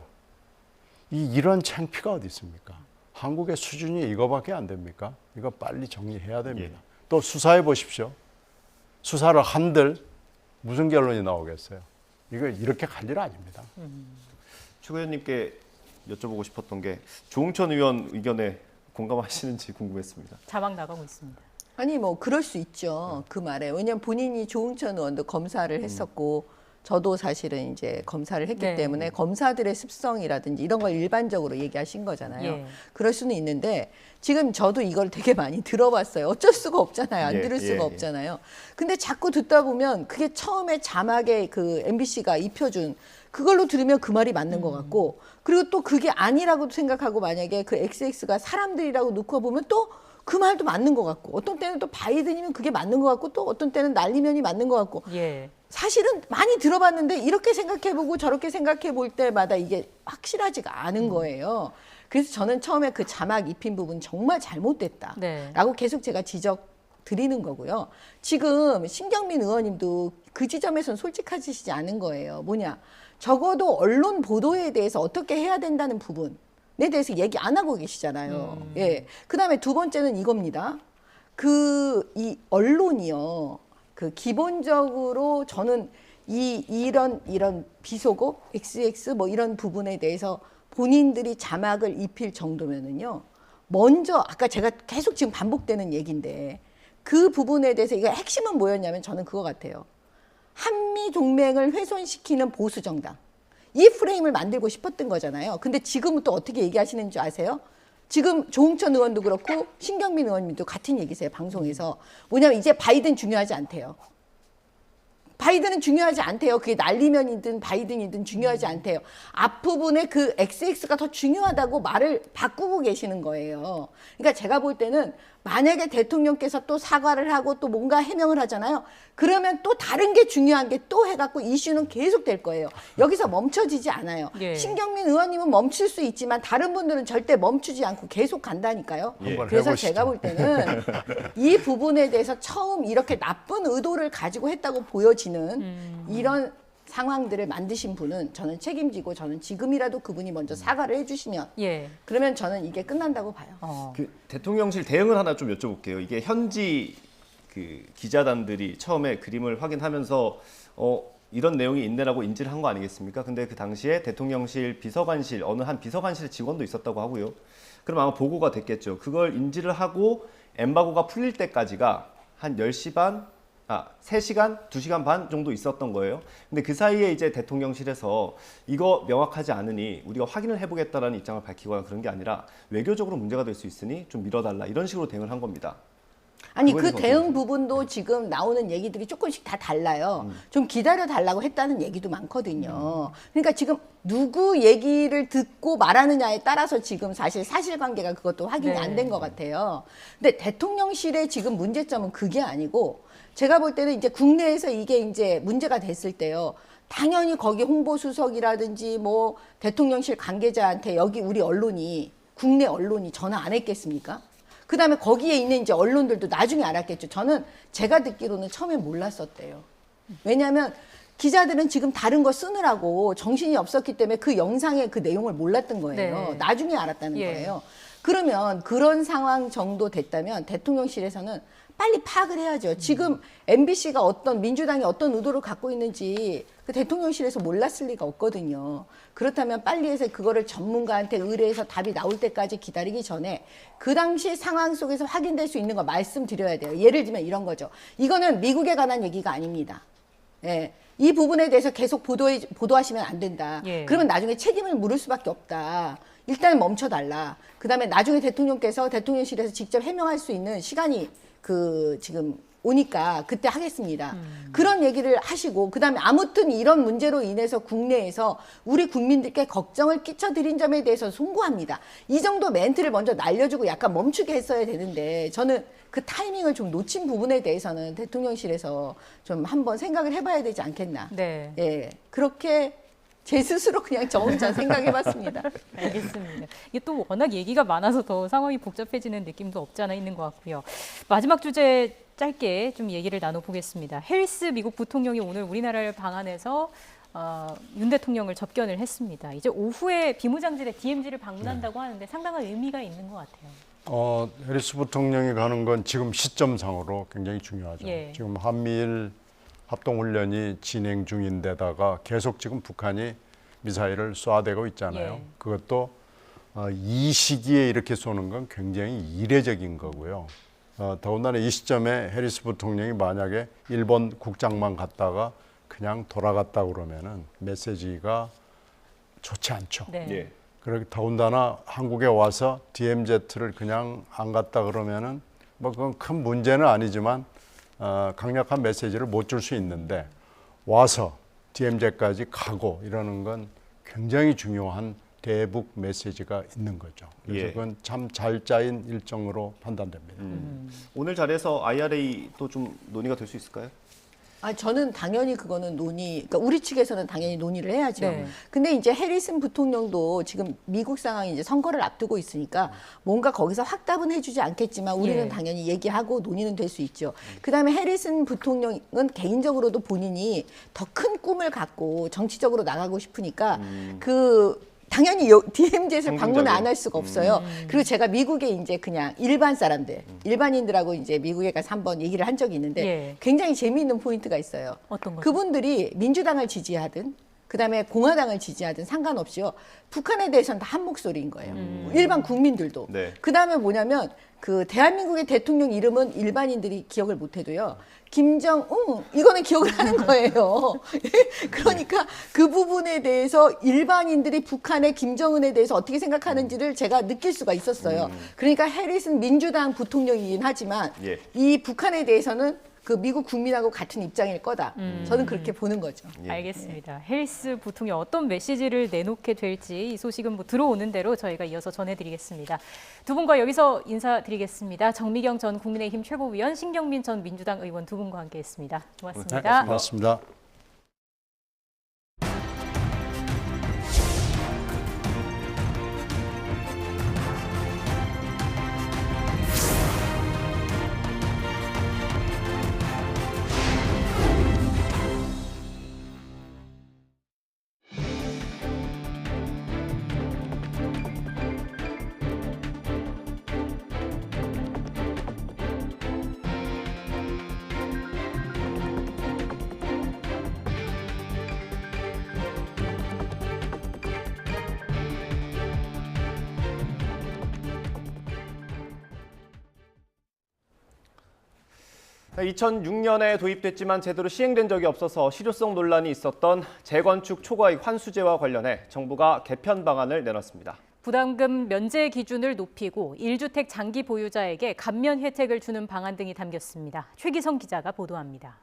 이런 창피가 어디 있습니까? 한국의 수준이 이거밖에 안 됩니까? 이거 빨리 정리해야 됩니다. 또 수사해 보십시오. 수사를 한들 무슨 결론이 나오겠어요? 이거 이렇게 갈 일 아닙니다. 추 의원님께 여쭤보고 싶었던 게 조응천 의원 의견에 공감하시는지 궁금했습니다. 자막 나가고 있습니다. 아니 뭐 그럴 수 있죠. 그 말에. 왜냐하면 본인이 조응천 의원도 검사를 했었고 저도 사실은 이제 검사를 했기 네. 때문에 검사들의 습성이라든지 이런 걸 일반적으로 얘기하신 거잖아요. 예. 그럴 수는 있는데 지금 저도 이걸 되게 많이 들어봤어요. 어쩔 수가 없잖아요. 안 들을 수가 없잖아요. 근데 자꾸 듣다 보면 그게 처음에 자막에 그 MBC가 입혀준 그걸로 들으면 그 말이 맞는 것 같고 그리고 또 그게 아니라고 생각하고 만약에 그 XX가 사람들이라고 놓고 보면 또 그 말도 맞는 것 같고 어떤 때는 또 바이든이면 그게 맞는 것 같고 또 어떤 때는 날리면이 맞는 것 같고 사실은 많이 들어봤는데 이렇게 생각해보고 저렇게 생각해볼 때마다 이게 확실하지가 않은 거예요. 그래서 저는 처음에 그 자막 입힌 부분 정말 잘못됐다라고 계속 제가 지적 드리는 거고요. 지금 신경민 의원님도 그 지점에서는 솔직하시지 않은 거예요. 뭐냐, 적어도 언론 보도에 대해서 어떻게 해야 된다는 부분에 대해서 얘기 안 하고 계시잖아요. 예. 그다음에 두 번째는 이겁니다. 이 언론이요. 그 기본적으로 저는 이런 비속어, XX 뭐 이런 부분에 대해서 본인들이 자막을 입힐 정도면은요. 먼저 아까 제가 계속 지금 반복되는 얘기인데 그 부분에 대해서 이거 핵심은 뭐였냐면 저는 그거 같아요. 한미 동맹을 훼손시키는 보수 정당. 이 프레임을 만들고 싶었던 거잖아요. 근데 지금은 또 어떻게 얘기하시는 줄 아세요? 지금 조홍천 의원도 그렇고 신경민 의원님도 같은 얘기세요. 방송에서. 뭐냐면 이제 바이든 중요하지 않대요. 바이든은 중요하지 않대요. 그게 날리면이든 바이든이든 중요하지 않대요. 앞부분에 그 XX가 더 중요하다고 말을 바꾸고 계시는 거예요. 그러니까 제가 볼 때는 만약에 대통령께서 또 사과를 하고 또 뭔가 해명을 하잖아요. 그러면 또 다른 게 중요한 게 또 해갖고 이슈는 계속 될 거예요. 여기서 멈춰지지 않아요. 예. 신경민 의원님은 멈출 수 있지만 다른 분들은 절대 멈추지 않고 계속 간다니까요. 예. 그래서 제가 볼 때는 이 부분에 대해서 처음 이렇게 나쁜 의도를 가지고 했다고 보여지는 이런 상황들을 만드신 분은 저는 책임지고 저는 지금이라도 그분이 먼저 사과를 해주시면 그러면 저는 이게 끝난다고 봐요. 그 대통령실 대응을 하나 좀 여쭤볼게요. 이게 현지 그 기자단들이 처음에 그림을 확인하면서 이런 내용이 있네라고 인지를 한 거 아니겠습니까? 근데 그 당시에 대통령실 비서관실 어느 한 비서관실 직원도 있었다고 하고요. 그럼 아마 보고가 됐겠죠. 그걸 인지를 하고 엠바고가 풀릴 때까지가 한 10시 반 3시간, 2시간 반 정도 있었던 거예요. 근데 그 사이에 이제 대통령실에서 이거 명확하지 않으니 우리가 확인을 해보겠다라는 입장을 밝히거나 그런 게 아니라 외교적으로 문제가 될 수 있으니 좀 미뤄달라 이런 식으로 대응을 한 겁니다. 아니 그 대응 부분도 지금 나오는 얘기들이 조금씩 다 달라요. 좀 기다려 달라고 했다는 얘기도 많거든요. 그러니까 지금 누구 얘기를 듣고 말하느냐에 따라서 지금 사실 사실관계가 그것도 확인이 안 된 것 같아요. 근데 대통령실의 지금 문제점은 그게 아니고 제가 볼 때는 이제 국내에서 이게 이제 문제가 됐을 때요. 당연히 거기 홍보수석이라든지 뭐 대통령실 관계자한테 여기 우리 언론이 국내 언론이 전화 안 했겠습니까? 그다음에 거기에 있는 이제 언론들도 나중에 알았겠죠. 저는 제가 듣기로는 처음에 몰랐었대요. 왜냐하면 기자들은 지금 다른 거 쓰느라고 정신이 없었기 때문에 그 영상의 그 내용을 몰랐던 거예요. 나중에 알았다는 거예요. 그러면 그런 상황 정도 됐다면 대통령실에서는 빨리 파악을 해야죠. 지금 MBC가 민주당이 어떤 의도를 갖고 있는지 그 대통령실에서 몰랐을 리가 없거든요. 그렇다면 빨리 해서 그거를 전문가한테 의뢰해서 답이 나올 때까지 기다리기 전에 그 당시 상황 속에서 확인될 수 있는 거 말씀드려야 돼요. 예를 들면 이런 거죠. 이거는 미국에 관한 얘기가 아닙니다. 예. 이 부분에 대해서 계속 보도하시면 안 된다. 그러면 나중에 책임을 물을 수밖에 없다. 일단 멈춰달라. 그다음에 나중에 대통령께서 대통령실에서 직접 해명할 수 있는 시간이 지금 오니까 그때 하겠습니다. 그런 얘기를 하시고 그다음에 아무튼 이런 문제로 인해서 국내에서 우리 국민들께 걱정을 끼쳐드린 점에 대해서 송구합니다. 이 정도 멘트를 먼저 날려주고 약간 멈추게 했어야 되는데 저는 그 타이밍을 좀 놓친 부분에 대해서는 대통령실에서 좀 한번 생각을 해봐야 되지 않겠나. 예, 그렇게 제 스스로 그냥 저 혼자 생각해봤습니다. 알겠습니다. 이게 또 워낙 얘기가 많아서 더 상황이 복잡해지는 느낌도 없지 않아 있는 것 같고요. 마지막 주제 짧게 좀 얘기를 나눠보겠습니다. 해리스 미국 부통령이 오늘 우리나라를 방한해서 윤 대통령을 접견을 했습니다. 이제 오후에 비무장지대 DMZ를 방문한다고 하는데 상당한 의미가 있는 것 같아요. 해리스 부통령이 가는 건 지금 시점상으로 굉장히 중요하죠. 지금 한미일 합동훈련이 진행 중인데다가 계속 지금 북한이 미사일을 쏴대고 있잖아요. 그것도 이 시기에 이렇게 쏘는 건 굉장히 이례적인 거고요. 더군다나 이 시점에 해리스 부통령이 만약에 일본 국장만 갔다가 그냥 돌아갔다 그러면은 메시지가 좋지 않죠. 그렇게 더군다나 한국에 와서 DMZ를 그냥 안 갔다 그러면은 뭐 그건 큰 문제는 아니지만 강력한 메시지를 못 줄 수 있는데 와서 DMZ까지 가고 이러는 건 굉장히 중요한 대북 메시지가 있는 거죠. 그래서 그건 참 잘 짜인 일정으로 판단됩니다. 오늘 자리에서 IRA도 좀 논의가 될 수 있을까요? 저는 당연히 그거는 그러니까 우리 측에서는 당연히 논의를 해야죠. 근데 이제 해리슨 부통령도 지금 미국 상황이 이제 선거를 앞두고 있으니까 뭔가 거기서 확답은 해주지 않겠지만 우리는 당연히 얘기하고 논의는 될 수 있죠. 그다음에 해리슨 부통령은 개인적으로도 본인이 더 큰 꿈을 갖고 정치적으로 나가고 싶으니까 당연히 DMZ를 방문을 안 할 수가 없어요. 그리고 제가 미국에 이제 그냥 일반 사람들, 일반인들하고 이제 미국에 가서 한번 얘기를 한 적이 있는데 굉장히 재미있는 포인트가 있어요. 어떤 거죠? 그분들이 민주당을 지지하든 그다음에 공화당을 지지하든 상관없이요. 북한에 대해서는 다 한 목소리인 거예요. 일반 국민들도. 네. 그다음에 뭐냐면 그 대한민국의 대통령 이름은 일반인들이 기억을 못 해도요. 김정은 이거는 기억을 하는 거예요. 그러니까 그 부분에 대해서 일반인들이 북한의 김정은에 대해서 어떻게 생각하는지를 제가 느낄 수가 있었어요. 그러니까 해리슨 민주당 부통령이긴 하지만 예. 이 북한에 대해서는 그 미국 국민하고 같은 입장일 거다. 저는 그렇게 보는 거죠. 알겠습니다. 해리스 부통령 어떤 메시지를 내놓게 될지 이 소식은 뭐 들어오는 대로 저희가 이어서 전해드리겠습니다. 두 분과 여기서 인사드리겠습니다. 정미경 전 국민의힘 최고위원, 신경민 전 민주당 의원 두 분과 함께했습니다. 고맙습니다. 네, 고맙습니다. 네, 2006년에 도입됐지만 제대로 시행된 적이 없어서 실효성 논란이 있었던 재건축 초과이익 환수제와 관련해 정부가 개편 방안을 내놨습니다. 부담금 면제 기준을 높이고 1주택 장기 보유자에게 감면 혜택을 주는 방안 등이 담겼습니다. 최기성 기자가 보도합니다.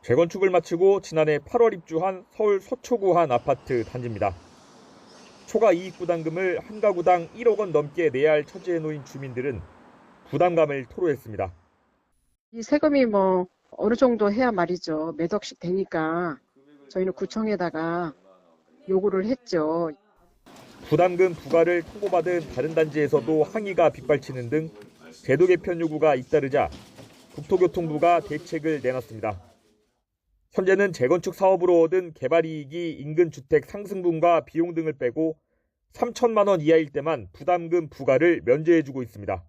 재건축을 마치고 지난해 8월 입주한 서울 서초구 한 아파트 단지입니다. 초과 이익 부담금을 한 가구당 1억 원 넘게 내야 할 처지에 놓인 주민들은 부담감을 토로했습니다. 이 세금이 뭐 어느 정도 해야 말이죠. 몇 억씩 되니까 저희는 구청에다가 요구를 했죠. 부담금 부과를 통보받은 다른 단지에서도 항의가 빗발치는 등 제도 개편 요구가 잇따르자 국토교통부가 대책을 내놨습니다. 현재는 재건축 사업으로 얻은 개발이익이 인근 주택 상승분과 비용 등을 빼고 3천만 원 이하일 때만 부담금 부과를 면제해주고 있습니다.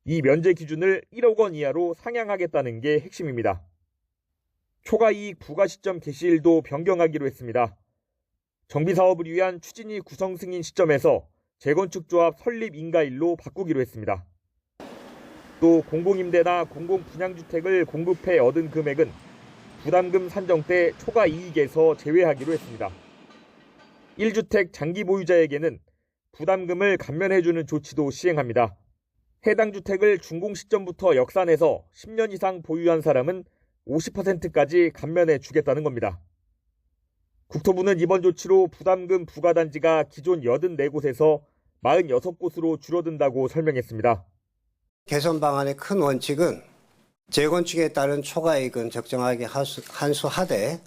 이 면제 기준을 1억 원 이하로 상향하겠다는 게 핵심입니다. 초과이익 부과 시점 개시일도 변경하기로 했습니다. 정비사업을 위한 추진위 구성 승인 시점에서 재건축조합 설립 인가일로 바꾸기로 했습니다. 또 공공임대나 공공분양주택을 공급해 얻은 금액은 부담금 산정 때 초과이익에서 제외하기로 했습니다. 1주택 장기 보유자에게는 부담금을 감면해주는 조치도 시행합니다. 해당 주택을 준공 시점부터 역산해서 10년 이상 보유한 사람은 50%까지 감면해 주겠다는 겁니다. 국토부는 이번 조치로 부담금 부과 단지가 기존 84곳에서 46곳으로 줄어든다고 설명했습니다. 개선 방안의 큰 원칙은 재건축에 따른 초과이익은 적정하게 한수하되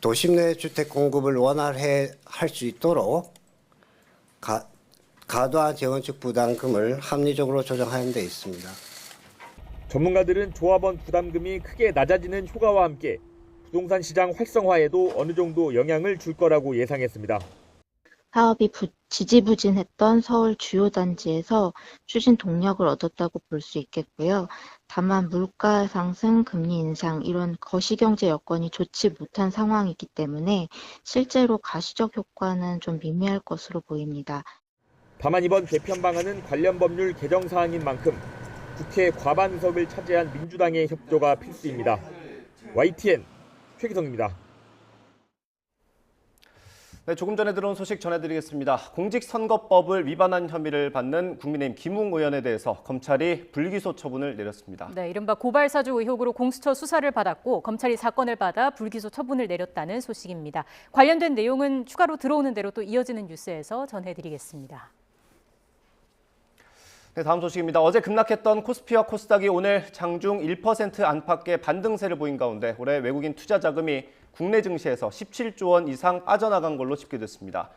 도심 내 주택 공급을 원활히 할 수 있도록 과도한 재건축 부담금을 합리적으로 조정하는 데 있습니다. 전문가들은 조합원 부담금이 크게 낮아지는 효과와 함께 부동산 시장 활성화에도 어느 정도 영향을 줄 거라고 예상했습니다. 사업이 지지부진했던 서울 주요 단지에서 추진 동력을 얻었다고 볼 수 있겠고요. 다만 물가 상승, 금리 인상 이런 거시경제 여건이 좋지 못한 상황이기 때문에 실제로 가시적 효과는 좀 미미할 것으로 보입니다. 다만 이번 개편 방안은 관련 법률 개정 사항인 만큼 국회 과반 의석을 차지한 민주당의 협조가 필수입니다. YTN 최기성입니다. 네, 조금 전에 들어온 소식 전해드리겠습니다. 공직선거법을 위반한 혐의를 받는 국민의힘 김웅 의원에 대해서 검찰이 불기소 처분을 내렸습니다. 네, 이른바 고발사주 의혹으로 공수처 수사를 받았고 검찰이 사건을 받아 불기소 처분을 내렸다는 소식입니다. 관련된 내용은 추가로 들어오는 대로 또 이어지는 뉴스에서 전해드리겠습니다. 네, 다음 소식입니다. 어제 급락했던 코스피와 코스닥이 오늘 장중 1% 안팎의 반등세를 보인 가운데 올해 외국인 투자 자금이 국내 증시에서 17조 원 이상 빠져나간 걸로 집계됐습니다.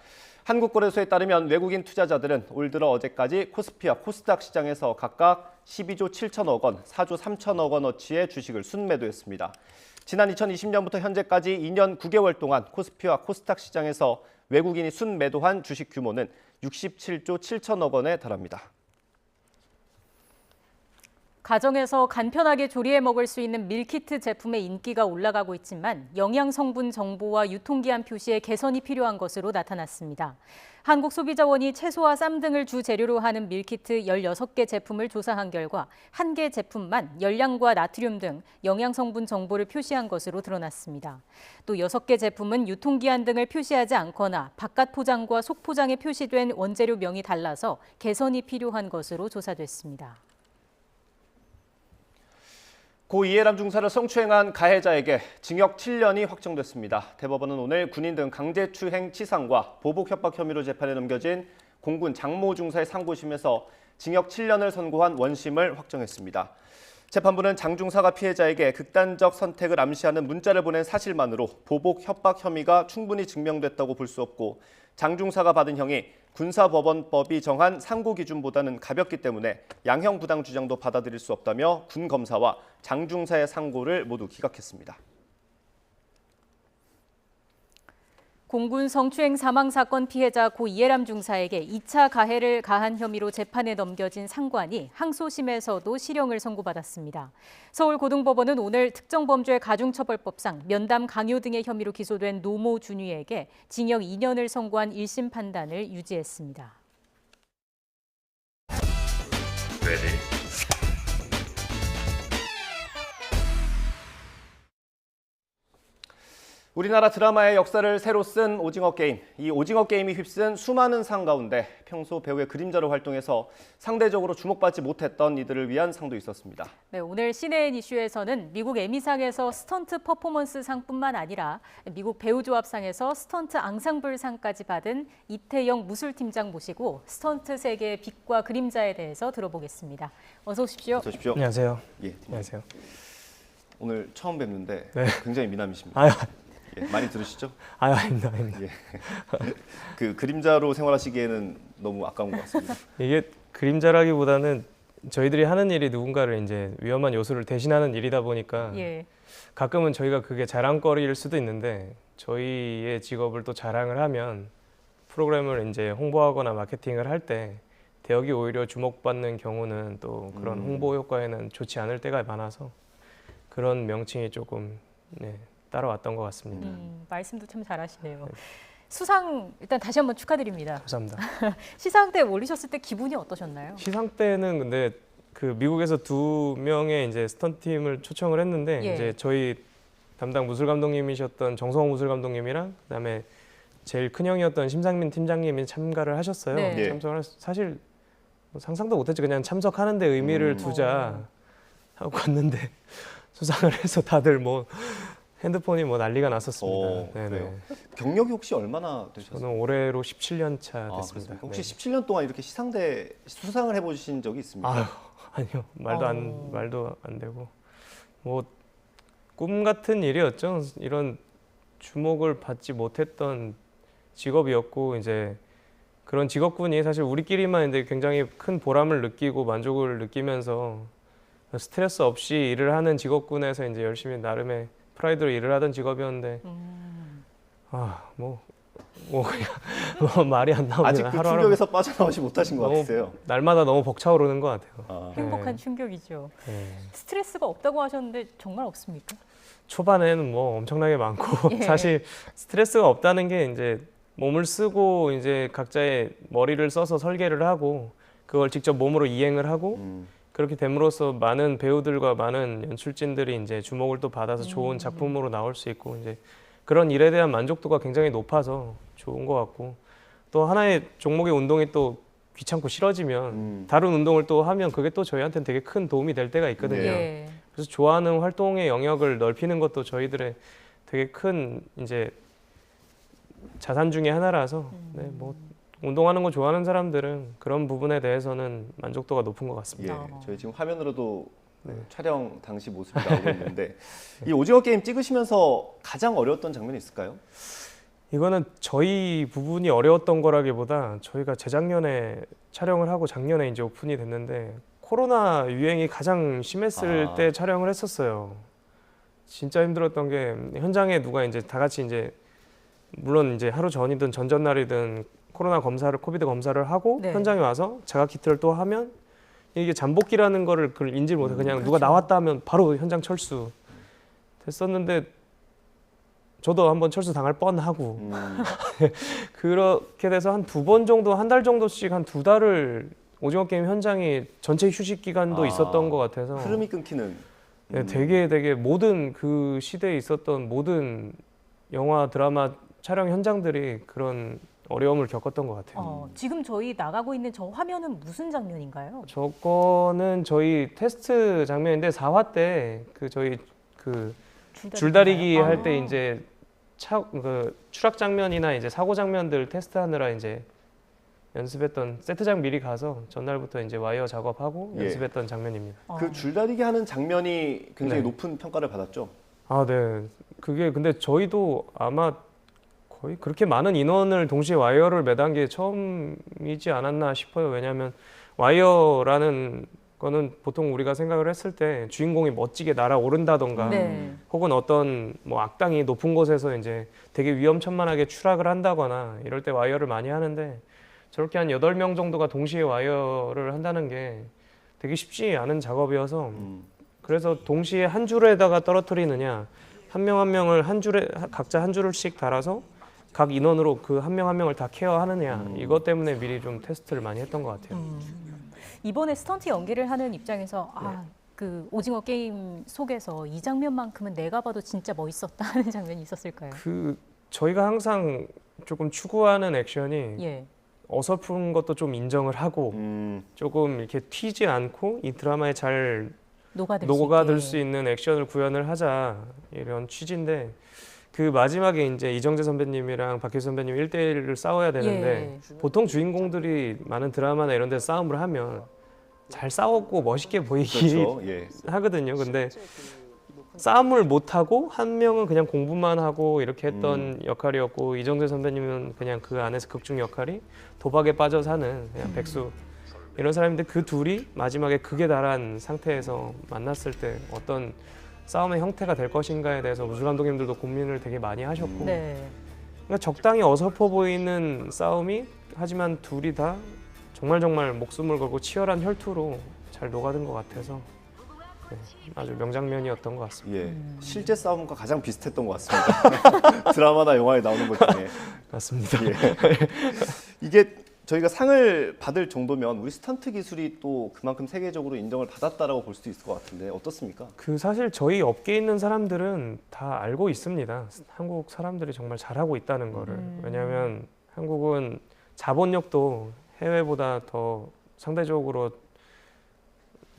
한국거래소에 따르면 외국인 투자자들은 올 들어 어제까지 코스피와 코스닥 시장에서 각각 12조 7천억 원, 4조 3천억 원어치의 주식을 순매도했습니다. 지난 2020년부터 현재까지 2년 9개월 동안 코스피와 코스닥 시장에서 외국인이 순매도한 주식 규모는 67조 7천억 원에 달합니다. 가정에서 간편하게 조리해 먹을 수 있는 밀키트 제품의 인기가 올라가고 있지만 영양 성분 정보와 유통기한 표시에 개선이 필요한 것으로 나타났습니다. 한국소비자원이 채소와 쌈 등을 주 재료로 하는 밀키트 16개 제품을 조사한 결과 1개 제품만 열량과 나트륨 등 영양 성분 정보를 표시한 것으로 드러났습니다. 또 6개 제품은 유통기한 등을 표시하지 않거나 바깥 포장과 속 포장에 표시된 원재료명이 달라서 개선이 필요한 것으로 조사됐습니다. 고 이해람 중사를 성추행한 가해자에게 징역 7년이 확정됐습니다. 대법원은 오늘 군인 등 강제추행 치상과 보복 협박 혐의로 재판에 넘겨진 공군 장모 중사의 상고심에서 징역 7년을 선고한 원심을 확정했습니다. 재판부는 장 중사가 피해자에게 극단적 선택을 암시하는 문자를 보낸 사실만으로 보복 협박 혐의가 충분히 증명됐다고 볼 수 없고 장 중사가 받은 형이 군사법원법이 정한 상고 기준보다는 가볍기 때문에 양형 부당 주장도 받아들일 수 없다며 군 검사와 장 중사의 상고를 모두 기각했습니다. 공군 성추행 사망 사건 피해자 고 이해람 중사에게 2차 가해를 가한 혐의로 재판에 넘겨진 상관이 항소심에서도 실형을 선고받았습니다. 서울고등법원은 오늘 특정범죄 가중처벌법상 면담 강요 등의 혐의로 기소된 노모 준위에게 징역 2년을 선고한 1심 판단을 유지했습니다. 우리나라 드라마의 역사를 새로 쓴 오징어 게임. 이 오징어 게임이 휩쓴 수많은 상 가운데 평소 배우의 그림자로 활동해서 상대적으로 주목받지 못했던 이들을 위한 상도 있었습니다. 네, 오늘 CNN 이슈에서는 미국 에미상에서 스턴트 퍼포먼스 상뿐만 아니라 미국 배우조합상에서 스턴트 앙상블상까지 받은 이태영 무술팀장 모시고 스턴트 세계의 빛과 그림자에 대해서 들어보겠습니다. 어서 오십시오. 어서 오십시오. 안녕하세요. 예, 안녕하세요. 오늘 처음 뵙는데 네. 굉장히 미남이십니다. 아유. 예, 많이 들으시죠? 아닙니다. 예. 그 그림자로 생활하시기에는 너무 아까운 것 같습니다. 이게 그림자라기보다는 저희들이 하는 일이 누군가를 이제 위험한 요소를 대신하는 일이다 보니까 가끔은 저희가 그게 자랑거리일 수도 있는데 저희의 직업을 또 자랑을 하면 프로그램을 이제 홍보하거나 마케팅을 할 때 대역이 오히려 주목받는 경우는 또 그런 홍보 효과에는 좋지 않을 때가 많아서 그런 명칭이 조금 따라왔던 것 같습니다. 말씀도 참 잘하시네요. 수상 일단 다시 한번 축하드립니다. 감사합니다. 시상 때 올리셨을 때 기분이 어떠셨나요? 시상 때는 근데 그 미국에서 2명의 이제 스턴트 팀을 초청을 했는데 이제 저희 담당 무술 감독님이셨던 정성호 무술 감독님이랑 그다음에 제일 큰 형이었던 심상민 팀장님이 참가를 하셨어요. 네. 참석을 사실 상상도 못했지. 그냥 참석하는 데 의미를 두자 하고 갔는데 수상을 해서 다들 뭐 핸드폰이 뭐 난리가 났었습니다. 그래요. 경력이 혹시 얼마나 되셨어요? 저는 올해로 17년 차 됐습니다. 혹시 17년 동안 이렇게 시상대 수상을 해보신 적이 있습니까? 아니요. 말도 안 되고 뭐 꿈 같은 일이었죠. 이런 주목을 받지 못했던 직업이었고 이제 그런 직업군이 사실 우리끼리만 이제 굉장히 큰 보람을 느끼고 만족을 느끼면서 스트레스 없이 일을 하는 직업군에서 이제 열심히 나름의 프라이드로 일을 하던 직업이었는데 그냥 말이 안 나오면 아직 그 충격에서 빠져나오지 못하신 것 같으세요. 날마다 너무 벅차오르는 것 같아요. 행복한 충격이죠. 스트레스가 없다고 하셨는데 정말 없습니까? 초반에는 뭐 엄청나게 많고 사실 스트레스가 없다는 게 이제 몸을 쓰고 이제 각자의 머리를 써서 설계를 하고 그걸 직접 몸으로 이행을 하고 그렇게 됨으로써 많은 배우들과 많은 연출진들이 이제 주목을 또 받아서 좋은 작품으로 나올 수 있고 이제 그런 일에 대한 만족도가 굉장히 높아서 좋은 것 같고 또 하나의 종목의 운동이 또 귀찮고 싫어지면 다른 운동을 또 하면 그게 또 저희한테는 되게 큰 도움이 될 때가 있거든요. 그래서 좋아하는 활동의 영역을 넓히는 것도 저희들의 되게 큰 이제 자산 중에 하나라서 뭐 운동하는 거 좋아하는 사람들은 그런 부분에 대해서는 만족도가 높은 것 같습니다. 저희 지금 화면으로도 촬영 당시 모습이 나오고 있는데 이 오징어 게임 찍으시면서 가장 어려웠던 장면이 있을까요? 이거는 저희 부분이 어려웠던 거라기보다 저희가 재작년에 촬영을 하고 작년에 이제 오픈이 됐는데 코로나 유행이 가장 심했을 때 촬영을 했었어요. 진짜 힘들었던 게 현장에 누가 이제 다 같이 이제 물론 이제 하루 전이든 전전날이든 코비드 검사를 하고 현장에 와서 자가 키트를 또 하면 이게 잠복기라는 거를 그걸 인지를 못해 그냥 누가 나왔다 하면 바로 현장 철수 됐었는데 저도 한번 철수 당할 뻔하고 그렇게 돼서 한 2번 정도 한 달 정도씩 한 2달을 오징어 게임 현장에 전체 휴식 기간도 있었던 것 같아서 흐름이 끊기는. 네, 되게 모든 그 시대에 있었던 모든 영화 드라마 촬영 현장들이 그런 어려움을 겪었던 것 같아요. 지금 저희 나가고 있는 저 화면은 무슨 장면인가요? 저거는 저희 테스트 장면인데 4화 때 그 저희 그 줄다리기 할 때 이제 그 추락 장면이나 이제 사고 장면들 테스트하느라 이제 연습했던 세트장 미리 가서 전날부터 이제 와이어 작업하고 연습했던 장면입니다. 그 줄다리기 하는 장면이 굉장히 네. 높은 평가를 받았죠. 네. 그게 근데 저희도 아마 거의 그렇게 많은 인원을 동시에 와이어를 매단 게 처음이지 않았나 싶어요. 왜냐하면 와이어라는 거는 보통 우리가 생각을 했을 때 주인공이 멋지게 날아오른다던가 혹은 어떤 뭐 악당이 높은 곳에서 이제 되게 위험천만하게 추락을 한다거나 이럴 때 와이어를 많이 하는데 저렇게 한 8명 정도가 동시에 와이어를 한다는 게 되게 쉽지 않은 작업이어서 그래서 동시에 한 줄에다가 떨어뜨리느냐 한 명 한 명을 한 줄에 각자 한 줄씩 달아서 각 인원으로 그 한 명 한 명을 다 케어하느냐 이것 때문에 미리 좀 테스트를 많이 했던 것 같아요. 이번에 스턴트 연기를 하는 입장에서 그 오징어 게임 속에서 이 장면만큼은 내가 봐도 진짜 멋있었다 하는 장면이 있었을까요? 그 저희가 항상 조금 추구하는 액션이 어설픈 것도 좀 인정을 하고 조금 이렇게 튀지 않고 이 드라마에 잘 녹아들 수 있는 액션을 구현을 하자 이런 취지인데 그 마지막에 이제 이정재 선배님이랑 박혜수 선배님 1대1을 싸워야 되는데 보통 주인공들이 많은 드라마나 이런 데서 싸움을 하면 잘 싸웠고 멋있게 보이기 하거든요. 근데 싸움을 못하고 한 명은 그냥 공부만 하고 이렇게 했던 역할이었고 이정재 선배님은 그냥 그 안에서 극중 역할이 도박에 빠져 사는 그냥 백수 이런 사람인데 그 둘이 마지막에 극에 달한 상태에서 만났을 때 어떤 싸움의 형태가 될 것인가에 대해서 우주 감독님들도 고민을 되게 많이 하셨고 그러니까 적당히 어설퍼 보이는 싸움이 하지만 둘이 다 정말 목숨을 걸고 치열한 혈투로 잘 녹아든 것 같아서 아주 명장면이었던 것 같습니다. 실제 싸움과 가장 비슷했던 것 같습니다. 드라마나 영화에 나오는 것 중에. 맞습니다. 이게 저희가 상을 받을 정도면 우리 스턴트 기술이 또 그만큼 세계적으로 인정을 받았다라고 볼 수도 있을 것 같은데 어떻습니까? 그 사실 저희 업계에 있는 사람들은 다 알고 있습니다. 한국 사람들이 정말 잘하고 있다는 거를. 왜냐하면 한국은 자본력도 해외보다 더 상대적으로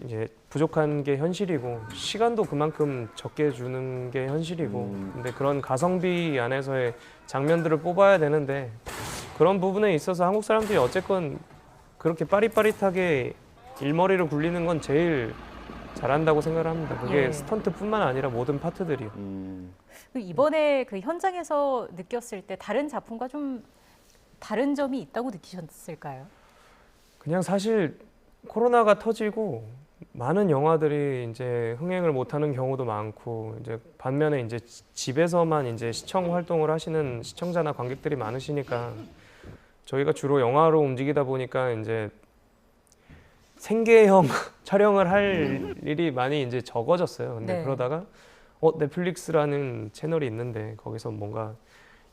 이제 부족한 게 현실이고 시간도 그만큼 적게 주는 게 현실이고 근데 그런 가성비 안에서의 장면들을 뽑아야 되는데 그런 부분에 있어서 한국 사람들이 어쨌건 그렇게 빠릿빠릿하게 일머리를 굴리는 건 제일 잘한다고 생각을 합니다. 그게 스턴트뿐만 아니라 모든 파트들이요. 이번에 그 현장에서 느꼈을 때 다른 작품과 좀 다른 점이 있다고 느끼셨을까요? 그냥 사실 코로나가 터지고 많은 영화들이 이제 흥행을 못하는 경우도 많고 이제 반면에 이제 집에서만 이제 시청 활동을 하시는 시청자나 관객들이 많으시니까 저희가 주로 영화로 움직이다 보니까 이제 생계형 촬영을 할 일이 많이 이제 적어졌어요. 근데 그러다가 넷플릭스라는 채널이 있는데 거기서 뭔가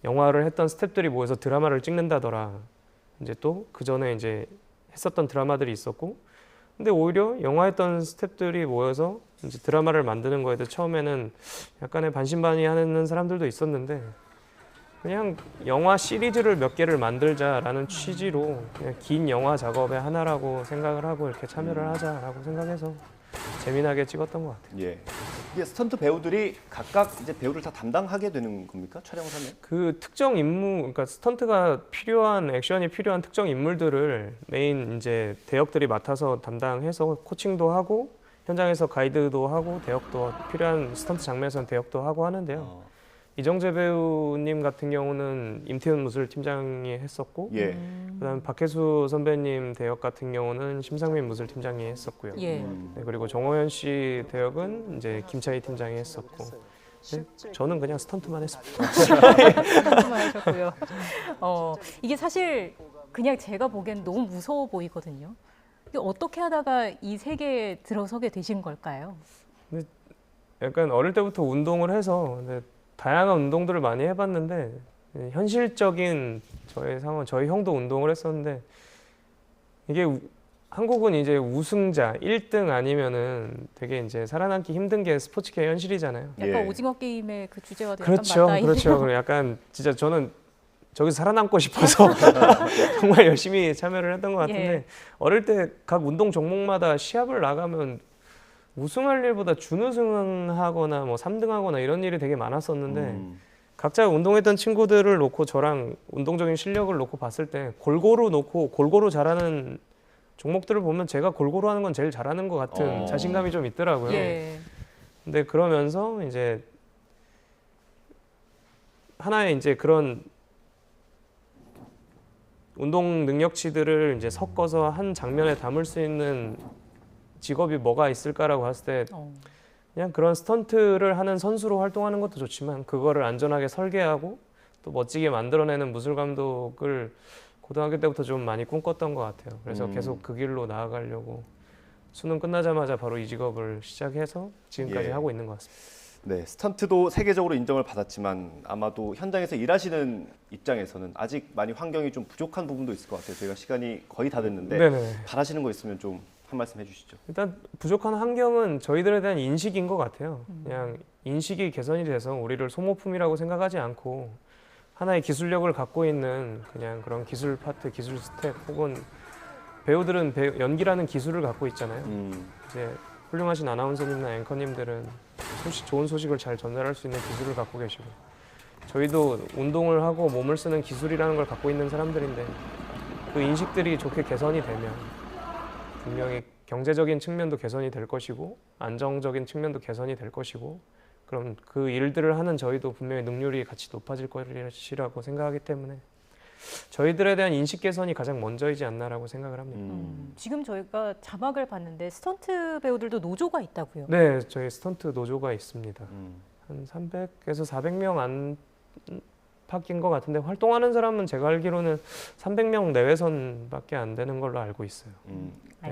영화를 했던 스태프들이 모여서 드라마를 찍는다더라. 이제 또 그 전에 이제 했었던 드라마들이 있었고, 근데 오히려 영화 했던 스태프들이 모여서 이제 드라마를 만드는 거에 대해 처음에는 약간의 반신반의하는 사람들도 있었는데 그냥 영화 시리즈를 몇 개를 만들자라는 취지로 그냥 긴 영화 작업의 하나라고 생각을 하고 이렇게 참여를 하자라고 생각해서 재미나게 찍었던 것 같아요. 이게 스턴트 배우들이 각각 이제 배우를 다 담당하게 되는 겁니까? 촬영을 하면? 그 특정 인물, 그러니까 스턴트가 필요한 액션이 필요한 특정 인물들을 메인 이제 대역들이 맡아서 담당해서 코칭도 하고 현장에서 가이드도 하고 대역도 필요한 스턴트 장면에서는 대역도 하고 하는데요. 이정재 배우님 같은 경우는 임태훈 무술 팀장이 했었고, 그다음 박혜수 선배님 대역 같은 경우는 심상민 무술 팀장이 했었고요. 네, 그리고 정호연 씨 대역은 이제 김차희 팀장이 했었고, 네, 저는 그냥 스턴트만 했습니다. 스턴트만 하셨고요. 이게 사실 그냥 제가 보기엔 너무 무서워 보이거든요. 어떻게 하다가 이 세계에 들어서게 되신 걸까요? 근데 약간 어릴 때부터 운동을 해서 다양한 운동들을 많이 해봤는데 현실적인 저의 상황, 저희 형도 운동을 했었는데 이게 한국은 이제 우승자 1등 아니면은 되게 이제 살아남기 힘든 게 스포츠계의 현실이잖아요. 약간 오징어 게임의 그 주제와도 그렇죠, 약간 맞닿아 그렇죠. 있네요. 약간 진짜 저는 저기서 살아남고 싶어서 정말 열심히 참여를 했던 것 같은데 예. 어릴 때 각 운동 종목마다 시합을 나가면 우승할 일보다 준우승하거나 뭐 3등하거나 이런 일이 되게 많았었는데 각자 운동했던 친구들을 놓고 저랑 운동적인 실력을 놓고 봤을 때 골고루 잘하는 종목들을 보면 제가 골고루 하는 건 제일 잘하는 것 같은 자신감이 좀 있더라고요. 예. 근데 그러면서 이제 하나의 이제 그런 운동 능력치들을 이제 섞어서 한 장면에 담을 수 있는 직업이 뭐가 있을까라고 봤을 때 그냥 그런 스턴트를 하는 선수로 활동하는 것도 좋지만 그거를 안전하게 설계하고 또 멋지게 만들어내는 무술 감독을 고등학교 때부터 좀 많이 꿈꿨던 것 같아요. 그래서 계속 그 길로 나아가려고 수능 끝나자마자 바로 이 직업을 시작해서 지금까지 하고 있는 것 같습니다. 네, 스턴트도 세계적으로 인정을 받았지만 아마도 현장에서 일하시는 입장에서는 아직 많이 환경이 좀 부족한 부분도 있을 것 같아요. 저희가 시간이 거의 다 됐는데 네네. 바라시는 거 있으면 좀 한 말씀 해주시죠. 일단 부족한 환경은 저희들에 대한 인식인 것 같아요. 그냥 인식이 개선이 돼서 우리를 소모품이라고 생각하지 않고 하나의 기술력을 갖고 있는 그냥 그런 기술 파트, 기술 스텝 혹은 배우들은 연기라는 기술을 갖고 있잖아요. 이제 훌륭하신 아나운서님이나 앵커님들은 좋은 소식을 잘 전달할 수 있는 기술을 갖고 계시고 저희도 운동을 하고 몸을 쓰는 기술이라는 걸 갖고 있는 사람들인데 그 인식들이 좋게 개선이 되면 분명히 경제적인 측면도 개선이 될 것이고 안정적인 측면도 개선이 될 것이고 그럼 그 일들을 하는 저희도 분명히 능률이 같이 높아질 것이라고 생각하기 때문에 저희들에 대한 인식 개선이 가장 먼저이지 않나라고 생각을 합니다. 지금 저희가 자막을 봤는데 스턴트 배우들도 노조가 있다고요? 네, 저희 스턴트 노조가 있습니다. 한 300에서 400명 안팎인 것 같은데 활동하는 사람은 제가 알기로는 300명 내외선밖에 안 되는 걸로 알고 있어요.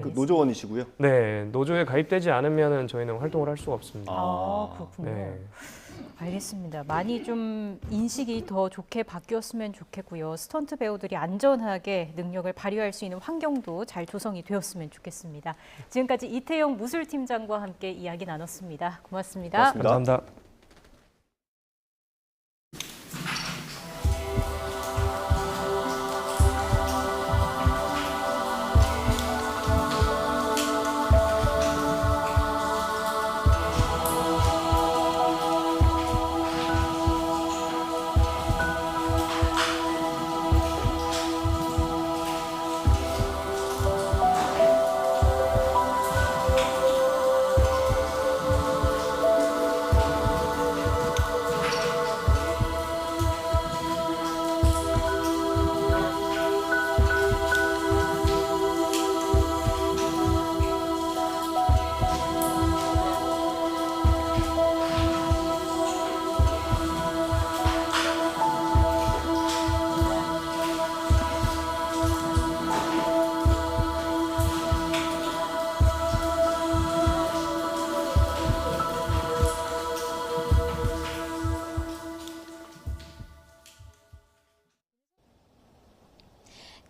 그 노조원이시고요? 네, 노조에 가입되지 않으면 저희는 활동을 할 수가 없습니다. 아, 그렇군요. 네. 알겠습니다. 많이 좀 인식이 더 좋게 바뀌었으면 좋겠고요. 스턴트 배우들이 안전하게 능력을 발휘할 수 있는 환경도 잘 조성이 되었으면 좋겠습니다. 지금까지 이태영 무술팀장과 함께 이야기 나눴습니다. 고맙습니다. 감사합니다.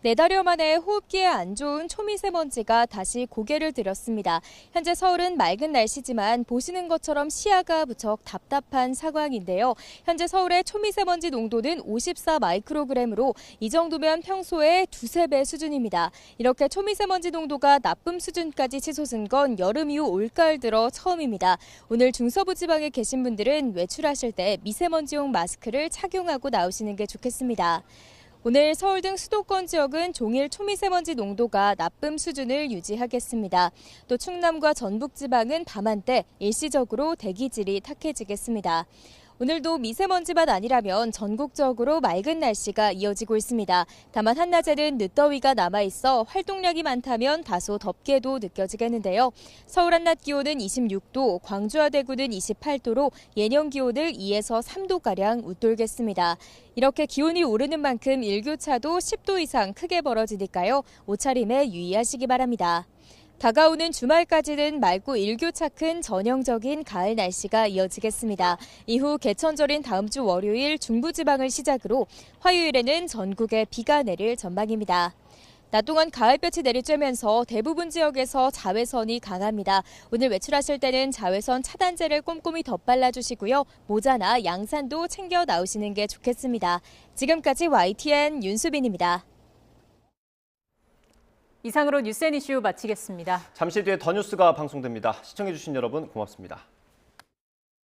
네 달여 만에 호흡기에 안 좋은 초미세먼지가 다시 고개를 들었습니다. 현재 서울은 맑은 날씨지만 보시는 것처럼 시야가 무척 답답한 상황인데요. 현재 서울의 초미세먼지 농도는 54 마이크로그램으로 이 정도면 평소의 2~3배 수준입니다. 이렇게 초미세먼지 농도가 나쁨 수준까지 치솟은 건 여름 이후 올가을 들어 처음입니다. 오늘 중서부 지방에 계신 분들은 외출하실 때 미세먼지용 마스크를 착용하고 나오시는 게 좋겠습니다. 오늘 서울 등 수도권 지역은 종일 초미세먼지 농도가 나쁨 수준을 유지하겠습니다. 또 충남과 전북 지방은 밤한때 일시적으로 대기질이 탁해지겠습니다. 오늘도 미세먼지만 아니라면 전국적으로 맑은 날씨가 이어지고 있습니다. 다만 한낮에는 늦더위가 남아있어 활동량이 많다면 다소 덥게도 느껴지겠는데요. 서울 한낮 기온은 26도, 광주와 대구는 28도로 예년 기온을 2에서 3도가량 웃돌겠습니다. 이렇게 기온이 오르는 만큼 일교차도 10도 이상 크게 벌어지니까요. 옷차림에 유의하시기 바랍니다. 다가오는 주말까지는 맑고 일교차 큰 전형적인 가을 날씨가 이어지겠습니다. 이후 개천절인 다음 주 월요일 중부지방을 시작으로 화요일에는 전국에 비가 내릴 전망입니다. 낮 동안 가을볕이 내리쬐면서 대부분 지역에서 자외선이 강합니다. 오늘 외출하실 때는 자외선 차단제를 꼼꼼히 덧발라주시고요. 모자나 양산도 챙겨 나오시는 게 좋겠습니다. 지금까지 YTN 윤수빈입니다. 이상으로 뉴스앤이슈 마치겠습니다. 잠시 뒤에 더 뉴스가 방송됩니다. 시청해주신 여러분 고맙습니다.